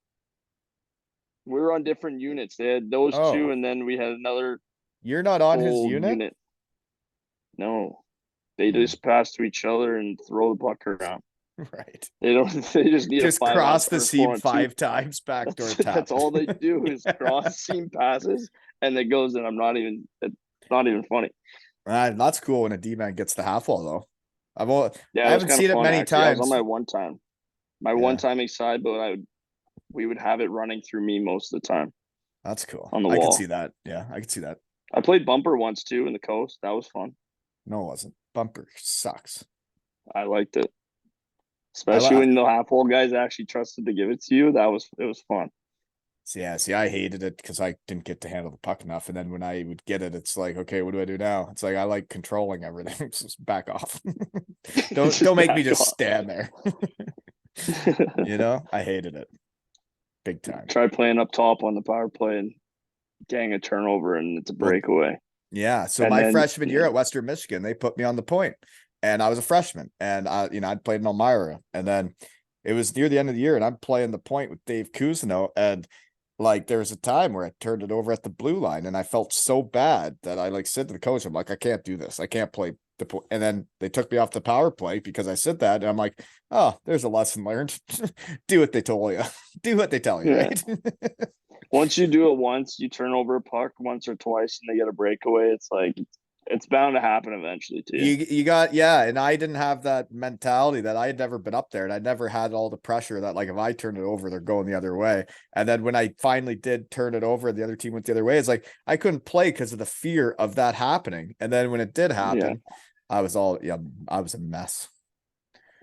We were on different units. They had those two, Oh, and then we had another you're not on his full unit? unit. No, they Hmm. just pass to each other and throw the puck around. Right. They don't. They just need Just a 5 on cross the or seam 4 on 2. 5 times, backdoor tap. That's all they do is cross seam passes, and it goes in. It's not even funny. That's cool when a D-man gets the half wall though. Yeah, I it was haven't kind of seen it fun many actually. I was on times. my one Yeah, timing side, but we would have it running through me most of the time that's cool. on the I could wall. see that. Yeah, I could see that. I played bumper once too in the coast. That was fun. No, it wasn't. Bumper sucks. I liked it, I especially li- when the half wall guys actually trusted to give it to you. It was fun. see, I hated it because I didn't get to handle the puck enough. And then when I would get it, it's like, okay, what do I do now? It's like I like controlling everything. Just back off. Don't make me just stand there. I hated it. big time. Try playing up top on the power play and getting a turnover, and it's a Well, breakaway. yeah. So And my then freshman year at Western Michigan, they put me on the point, and I was a freshman, and I'd played in Elmira, and then it was near the end of the year, and I'm playing the point with Dave Cousineau, and like there was a time where I turned it over at the blue line, and I felt so bad that I like said to the coach, I'm like, I can't do this. I can't play the point. And then they took me off the power play because I said that, and I'm like, oh, there's a lesson learned. Do what they told you. Do what they tell you, yeah, right? once you do it once, you turn over a puck once or twice, and they get a breakaway. It's like it's bound to happen eventually to you. You got, yeah, and I didn't have that mentality that I had never been up there, and I never had all the pressure that like if I turned it over, they're going the other way. And then when I finally did turn it over, the other team went the other way. It's like I couldn't play because of the fear of that happening. And then when it did Yeah, happen, I was a mess.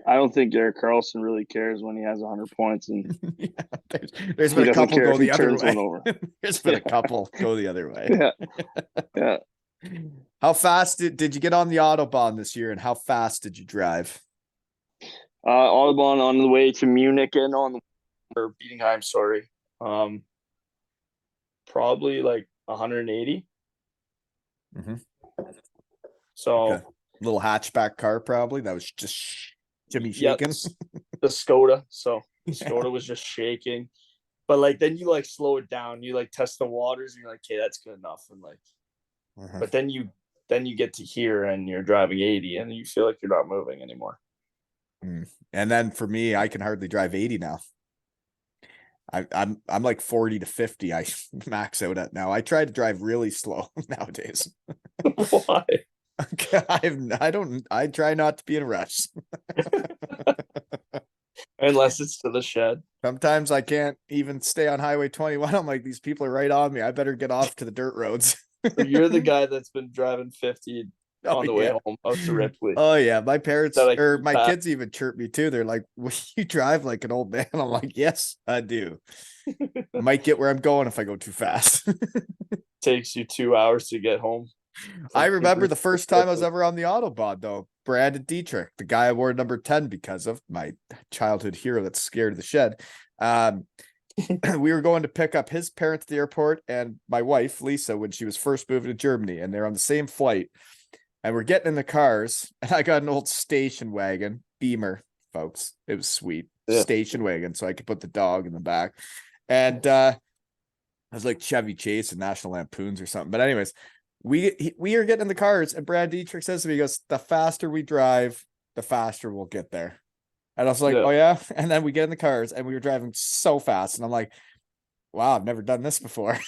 I don't think Eric Carlson really cares when he has 100 points, and Yeah, there's he been a doesn't couple care go if he the other turns way. one over. There's been a Yeah, couple go the other way. yeah, yeah. How fast did you get on the Autobahn this year, and how fast did you drive? Audubon on the way to Munich and on the or Bietigheim, sorry. Um, Probably like 180. Mm-hmm. So Okay. Little hatchback car, probably that was just Jimmy yeah, shaking. the Skoda. So the Yeah. Skoda was just shaking. But like then you like slow it down. You like test the waters and you're like, okay, that's good enough. And like but then you get to here and you're driving 80 and you feel like you're not moving anymore. And then for me, I can hardly drive 80 now. I'm like 40 to 50. I max out at now. I try to drive really slow nowadays. Why? I try not to be in a rush. Unless it's to the shed. Sometimes I can't even stay on Highway 21. I'm like, these people are right on me. I better get off to the dirt roads. You're the guy that's been driving 50 Oh on the way yeah. home out to Ripley. Oh yeah. My That parents I or keep my back. kids even chirp me too. They're like, well, you drive like an old man. I'm like, yes, I do. Might get where I'm going if I go too fast. Takes you 2 hours to get home. I remember the first time I was ever on the Autobahn though. Brandon Dietrich, the guy I wore number 10 because of my childhood hero that's scared of the shed. We were going to pick up his parents at the airport and my wife, Lisa, when she was first moving to Germany, and they're on the same flight. And we're getting in the cars, and I got an old station wagon, Beamer, folks. It was sweet. Yeah. Station wagon, so I could put the dog in the back. And I was like Chevy Chase and National Lampoons or something. But anyways, we are getting in the cars, and Brad Dietrich says to me, he goes, the faster we drive, the faster we'll get there. And I was like, Yeah. oh yeah. And then we get in the cars, and we were driving so fast, and I'm like, wow, I've never done this before.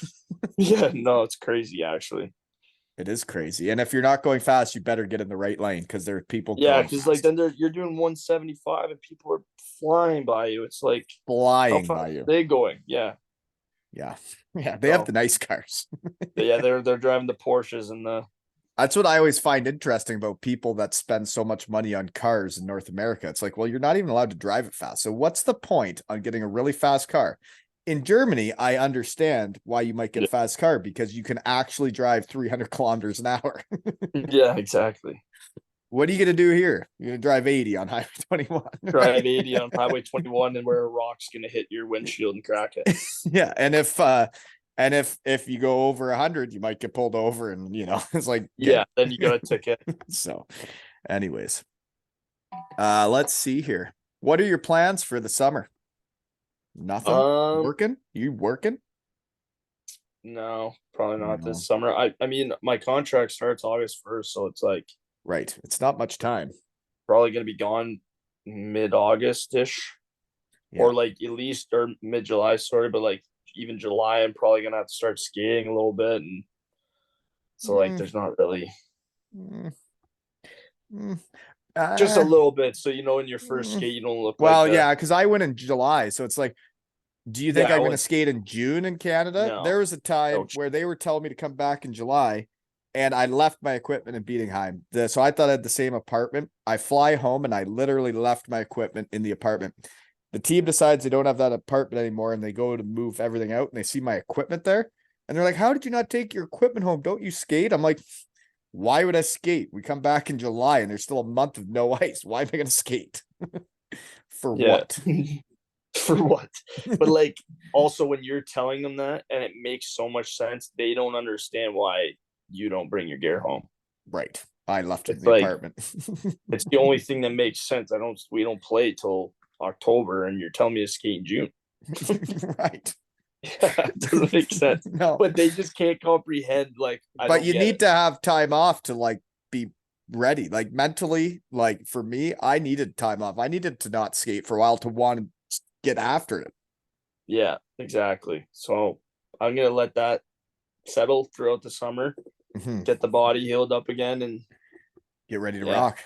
Yeah, no, it's crazy actually. It is crazy. And if you're not going fast, you better get in the right lane because there are people Yeah, going because fast. like then you're doing 175 and people are flying by you. It's like how Flying fast by are you. they going? Yeah. Yeah. Yeah. They have the nice cars. But yeah, they're driving the Porsches and the That's what I always find interesting about people that spend so much money on cars in North America. It's like, well, you're not even allowed to drive it fast. So what's the point on getting a really fast car? In Germany, I understand why you might get a fast car because you can actually drive 300 kilometers an hour. yeah, exactly. What are you going to do here? You're going to drive 80 on Highway 21. Drive 80 on Highway 21 and where a rock's gonna hit your windshield and crack it. Yeah, and if you go over 100, you might get pulled over, and it's like Yeah, then you got a ticket. So, anyways, let's see here. What are your plans for the summer? Nothing. Working? You working? No, probably not No. this summer. I mean, my contract starts August 1st, so it's like Right. It's not much time. probably gonna be gone mid-August ish, Yeah. or like at least or mid-July. Sorry, but like even July, I'm probably gonna have to start skating a little bit, and so like there's not really Mm. just a little bit. So in your first skate, you don't look Well, like yeah, because I went in July, so it's like, do you think Yeah, I I'm going to went- skate in June in Canada? No. There was a time No. where they were telling me to come back in July, and I left my equipment in Bietigheim. So I thought I had the same apartment. I fly home, and I literally left my equipment in the apartment. The team decides they don't have that apartment anymore, and they go to move everything out, and they see my equipment there, and they're like, "How did you not take your equipment home? Don't you skate?" I'm like, why would I skate? We come back in July, and there's still a month of no ice. Why am I going to skate? For Yeah. what? for what? But like, also when you're telling them that, and it makes so much sense, they don't understand why you don't bring your gear home. Right. I left it in It's the like apartment. it's the only thing that makes sense. We don't play till October, and you're telling me to skate in June. Right. Yeah, it doesn't make sense. No. But they just can't comprehend. Like, I But don't you get need it. to have time off to like be ready. Like mentally, like for me, I needed time off. I needed to not skate for a while to want to get after it. Yeah, exactly. So I'm gonna let that settle throughout the summer, Mhm. get the body healed up again, and Get ready to yeah, rock.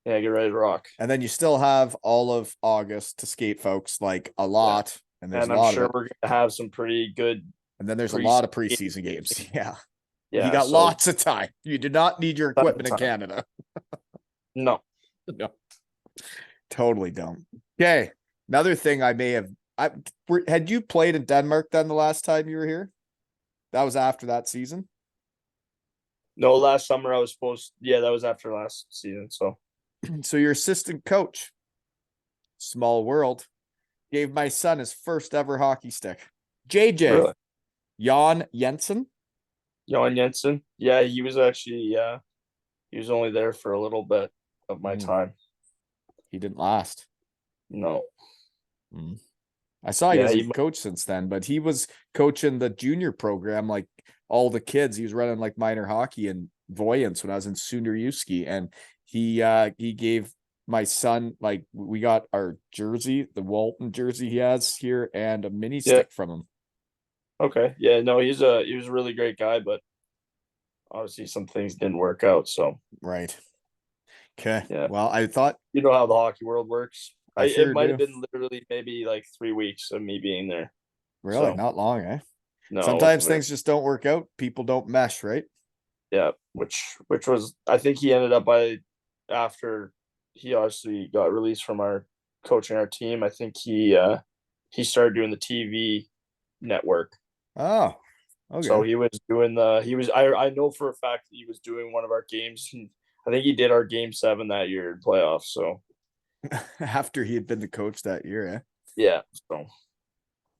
yeah, get ready to rock. And then you still have all of August to skate, folks, like a lot. And there's And a I'm lot of sure it. we're gonna have some pretty good And then there's a lot preseason of preseason games. Yeah. You Yeah, got so lots of time. You do not need your tons of equipment in time. Canada. No, No, totally don't. Okay. Another thing I may have had you played in Denmark then the last time you were here? That was after that season. no. Last summer I was supposed. Yeah, that was after last season. So So your assistant coach, small world, gave my son his first ever hockey stick. JJ, really, Jan Jensen. Jan Jensen. Yeah, he was actually. Yeah, he was only there for a little bit of my time. He didn't last. No. I saw he Yeah, hasn't coached since then, but he was coaching the junior program, like all the kids. He was running like minor hockey and Voyance when I was in Sunderjuski, and he gave my son, like, we got our jersey, the Walton jersey he has here, and a mini Yeah. stick from him. Okay. Yeah. No, he was a really great guy, but obviously some things didn't work out. So Right. Okay. yeah, Well, I thought you know how the hockey world works. I It sure might do. have been literally maybe like 3 weeks of me being there. Really, So not long, eh? no, it Sometimes wasn't very. things just don't work out. People don't mesh, right? Yeah, which was I think he ended up by after he obviously got released from our coaching our team. I think he started doing the TV network. Oh, okay. So he was doing I know for a fact that he was doing one of our games. I think he did our game 7 that year in playoffs. So After he had been the coach that year, eh? yeah, so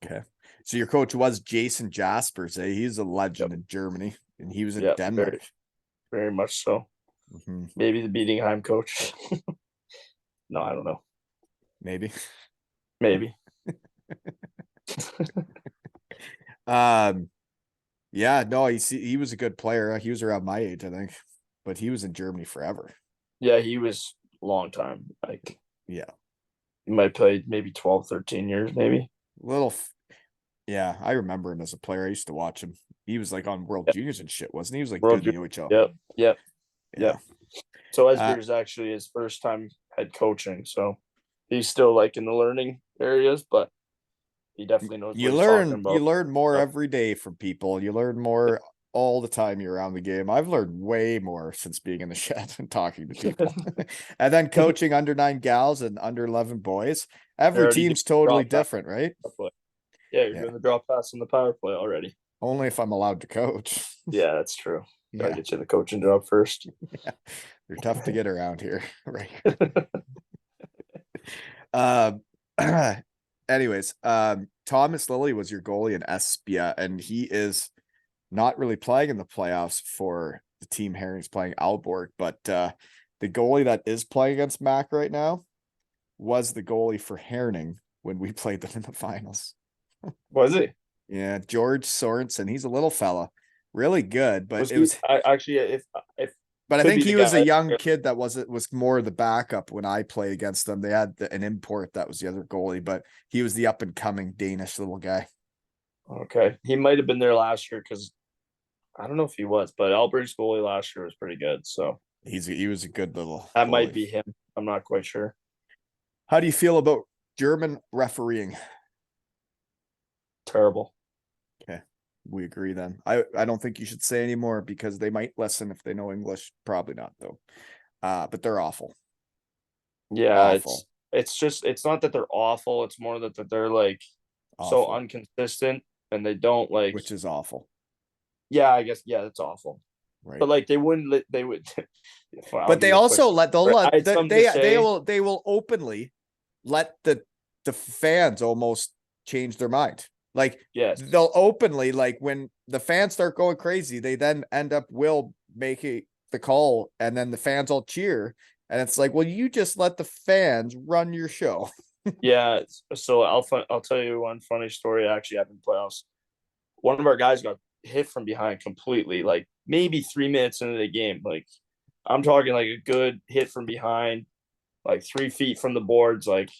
Okay. So your coach was Jason Jaspers, eh? He's a legend yep, in Germany, and he was in yep, Denmark. very, very much so. Mm-hmm. Maybe the Bietigheim coach. No, I don't know. Maybe. Maybe. Yeah, no, he was a good player. He was around my age, I think, but he was in Germany forever. Yeah, he was a long time. Like, yeah, he might have played maybe 12, 13 years, maybe. Little, yeah, I remember him as a player. I used to watch him. He was like on World Yep. Juniors and shit, wasn't he? He was like World good in the OHL. Yep, yep, Yeah. yep. So Esbjerg's actually his first time head coaching, so he's still like in the learning areas, but he definitely knows what he's talking about. You learn more Yep. every day from people. You learn more all the time you're around the game. I've learned way more since being in the shed and talking to people. And then coaching under 9 gals and under 11 boys. Every team's totally different, right? Yeah, you're doing the drop pass on the power play already. Only if I'm allowed to coach. Yeah, that's true. Gotta Yeah. get you the coaching job first. Yeah. They're tough to get around here. Right. Anyways, Thomas Lilly was your goalie in Esbjerg, and he is not really playing in the playoffs for the team Herring's playing Aalborg, but the goalie that is playing against Mac right now was the goalie for Herning when we played them in the finals. Was he? Yeah, George Sorensen. He's a little fella, really good, but but I think he was a young kid that was more the backup when I played against them. They had an import that was the other goalie, but he was the up and coming Danish little guy. Okay, he might have been there last year because I don't know if he was, but Albert's goalie last year was pretty good. So he was a good little. That goalie. might be him. I'm not quite sure. How do you feel about German refereeing? Terrible. Okay, we agree then. I don't think you should say any more because they might listen if they know English. Probably not though. But they're awful. Yeah, awful. It's not that they're awful. It's more that they're like awful. so inconsistent and they don't like, which is awful. Yeah, I guess. Yeah, that's awful. Right. But like they would. But they also they will openly let the the fans almost change their mind. Like, Yes. they'll openly, like, when the fans start going crazy, they then end up will making the call, and then the fans all cheer. And it's like, well, you just let the fans run your show. Yeah. So I'll tell you one funny story. Actually, happened in playoffs. One of our guys got hit from behind completely, like maybe 3 minutes into the game. Like I'm talking like a good hit from behind, like 3 feet from the boards. Like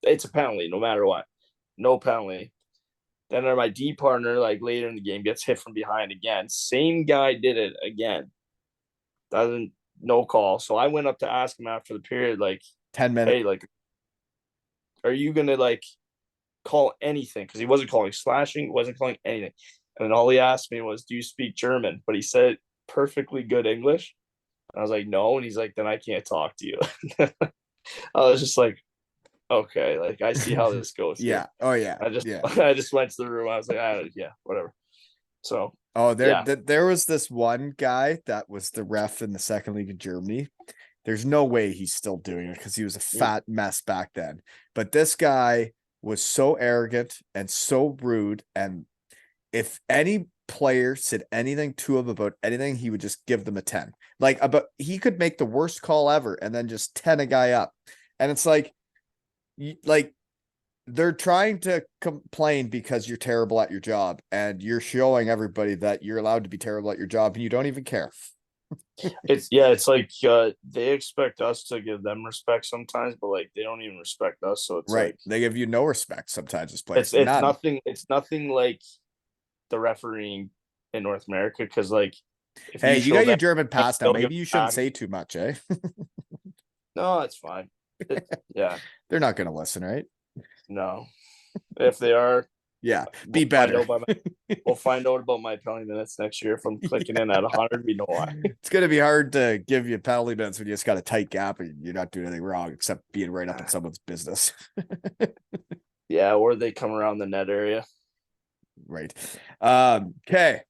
it's a penalty no matter what. No penalty. Then my D partner, like later in the game, gets hit from behind again. Same guy did it again. Doesn't no call. So I went up to ask him after the period, like, 10 minutes. hey, like, are you gonna like call anything? Because he wasn't calling slashing, wasn't calling anything. And then all he asked me was, do you speak German? But he said perfectly good English. And I was like, no. And he's like, then I can't talk to you. I was just like, okay, like I see how this goes. Yeah. Here. Oh yeah. I just Yeah. I just went to the room. I was like, yeah, whatever. So Oh, yeah. there was this one guy that was the ref in the second league of Germany. There's no way he's still doing it because he was a fat mess back then. But this guy was so arrogant and so rude. And if any player said anything to him about anything, he would just give them a 10. Like, he could make the worst call ever and then just 10 a guy up. And it's like they're trying to complain because you're terrible at your job, and you're showing everybody that you're allowed to be terrible at your job and you don't even care. It's like they expect us to give them respect sometimes, but like they don't even respect us. So it's Right. like They give you no respect sometimes as players. it's None. nothing like the refereeing in North America, because like if Hey, you got your them, German pass now. they'll Maybe give you shouldn't back. say too much, eh? No, it's fine. Yeah, They're not gonna listen, right? no. If they are, Yeah, be we'll find better. out we'll find out about my penalty minutes next year. If I'm clicking in at 100, we know why. It's gonna be hard to give you penalty minutes when you just got a tight gap and you're not doing anything wrong except being right up in someone's business. Yeah, or they come around the net area. Right. Okay.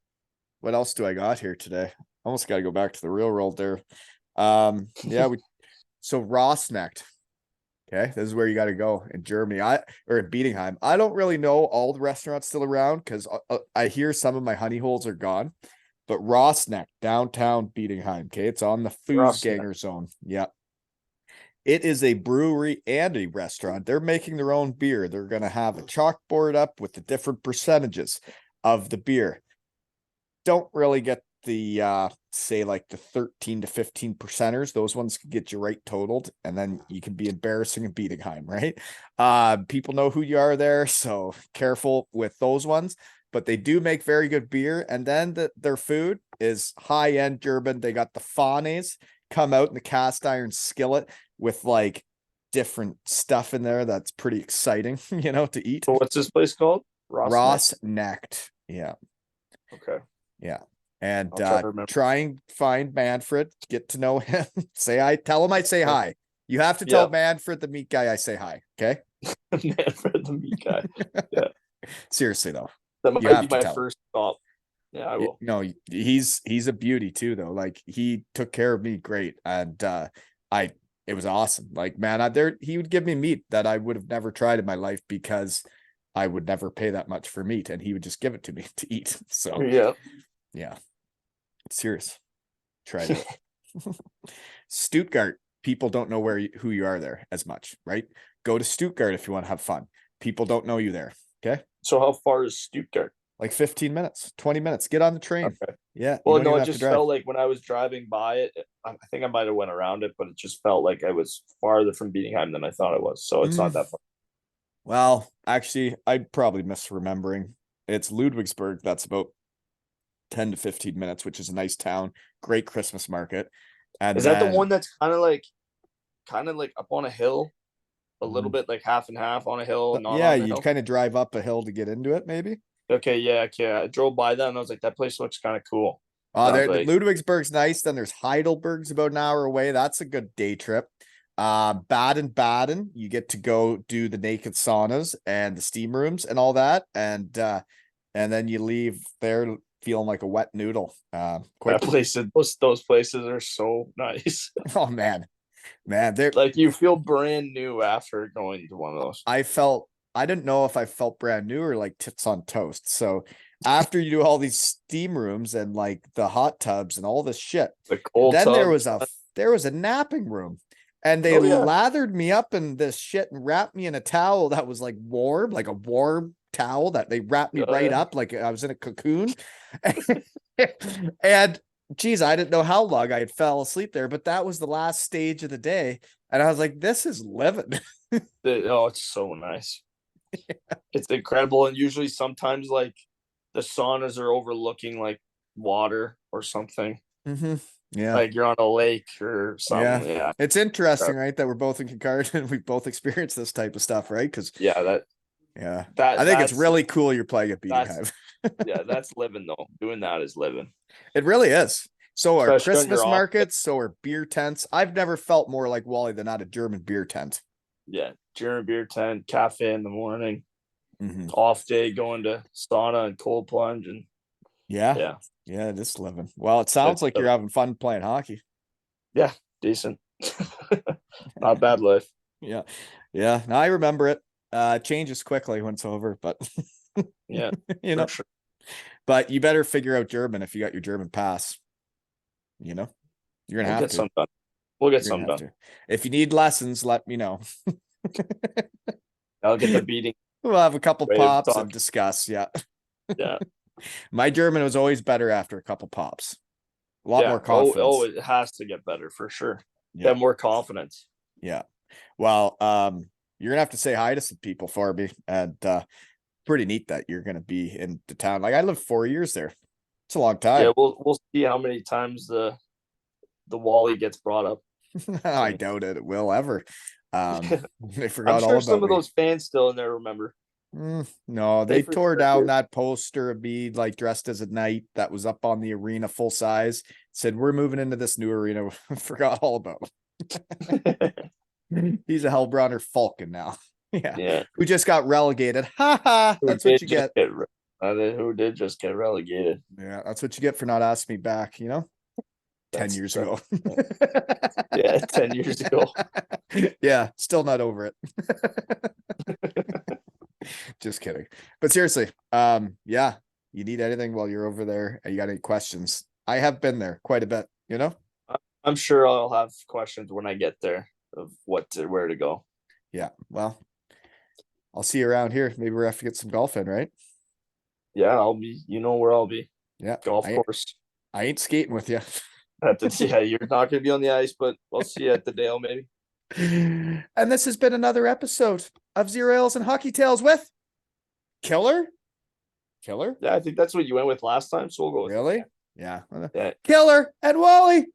What else do I got here today? Almost got to go back to the real world there. Yeah, so Rossknecht. Okay, this is where you got to go in Germany. Or in Bietigheim. I don't really know all the restaurants still around because I hear some of my honey holes are gone. But Rossknecht, downtown Bietigheim. Okay, it's on the Fußgänger zone. Yeah, it is a brewery and a restaurant. They're making their own beer. They're gonna have a chalkboard up with the different percentages of the beer. Don't really get the say like the 13 to 15 percenters. Those ones can get you right totaled, and then you can be embarrassing in Bietigheim, right? People know who you are there, so careful with those ones. But they do make very good beer, and then their food is high-end German. They got the Fahnes come out in the cast iron skillet with like different stuff in there that's pretty exciting, to eat. So what's this place called? Rossknecht. Yeah. Okay. Yeah. And try and find Manfred, get to know him. Say hi. Tell him I say hi. You have to tell Manfred, the meat guy, I say hi. Okay. Manfred, the meat guy. Yeah. Seriously though. That might be my first stop. Yeah, I will. No, he's a beauty too, though. Like, he took care of me great. And it was awesome. Like, man, he would give me meat that I would have never tried in my life because I would never pay that much for meat, and he would just give it to me to eat. So yeah. Serious. Try it. Stuttgart, people don't know who you are there as much, right? Go to Stuttgart if you want to have fun. People don't know you there. Okay. So how far is Stuttgart? Like 15 minutes, 20 minutes. Get on the train. Okay. Yeah. Well, no, it just felt like when I was driving by it, I think I might have went around it, but it just felt like I was farther from Bietigheim than I thought it was. So it's not that far. Well, actually, I'm probably misremembering. It's Ludwigsburg. That's about 10 to 15 minutes, which is a nice town. Great Christmas market. And is that the one that's kind of like up on a hill? A little bit like half and half on a hill. Yeah, you'd kind of drive up a hill to get into it, maybe. Okay, yeah. I drove by that and I was like, that place looks kind of cool. Ludwigsburg's nice. Then there's Heidelberg's about an hour away. That's a good day trip. Baden Baden, you get to go do the naked saunas and the steam rooms and all that, and then you leave there feeling like a wet noodle. Those places are so nice. Oh man. Man, there Like you feel brand new after going to one of those. I didn't know if I felt brand new or like tits on toast. So after you do all these steam rooms and like the hot tubs and all this shit, The cold then tub. there was a napping room. And they Oh, yeah. lathered me up in this shit and wrapped me in a towel that was like warm, like a warm towel that they wrapped me right up like I was in a cocoon. And geez, I didn't know how long I had fell asleep there, but that was the last stage of the day. And I was like, this is living. Oh, it's so nice. It's incredible. And usually sometimes like the saunas are overlooking like water or something. Yeah. Like you're on a lake or something. Yeah. It's interesting, right? That we're both in Kincardine and we both experienced this type of stuff, right? Because Yeah, I think it's really cool you're playing at Bietigheim. Yeah, that's living though. Doing that is living. It really is. So are Especially on Christmas your markets, so are beer tents. I've never felt more like Wally than at a German beer tent. Yeah, German beer tent, cafe in the morning, Mhm. off day going to sauna and cold plunge and Yeah, just living. Well, it sounds like you're having fun playing hockey. yeah, decent. Not bad life. Yeah. Now I remember it. Changes quickly when it's over, but Yeah, you know. sure. But you better figure out German if you got your German pass. You know, you're gonna We'll have get to. some done. We'll get You're some gonna have done. to. If you need lessons, let me know. I'll get the beating. We'll have a couple Way of pops and talking. discuss. Yeah. Yeah. My German was always better after a couple pops. A lot more Oh, confidence. it has to get better for sure. Yeah. Get more confidence. Yeah. Well, you're gonna have to say hi to some people for me, and pretty neat that you're gonna be in the town. Like I lived 4 years there. It's a long time. Yeah, we'll see how many times the Wally gets brought up. I doubt it will ever. They forgot I'm sure all about some of me. those fans still in there remember. No, they for tore sure down do. that poster of me like dressed as a knight that was up on the arena full size. Said we're moving into this new arena. Forgot all about him. He's a Hellbrunner Falcon now. Yeah. Who just got relegated. Ha ha. That's what you get. Who did just get relegated? Yeah, that's what you get for not asking me back, 10 years ago. Yeah, 10 years ago. Yeah, still not over it. Just kidding. But seriously, yeah, you need anything while you're over there and you got any questions. I have been there quite a bit, I'm sure I'll have questions when I get there of where to go. Yeah, well, I'll see you around here. Maybe we'll have to get some golf in, right? Yeah, I'll be, where I'll be. Yeah. Golf course. I ain't skating with you. Yeah, you're not going to be on the ice, but I'll see you at the Dale maybe. And this has been another episode of Zero Ales and Hockey Tales with Killer. Yeah, I think that's what you went with last time, so we'll go with Really? Yeah. Yeah. Killer and Wally.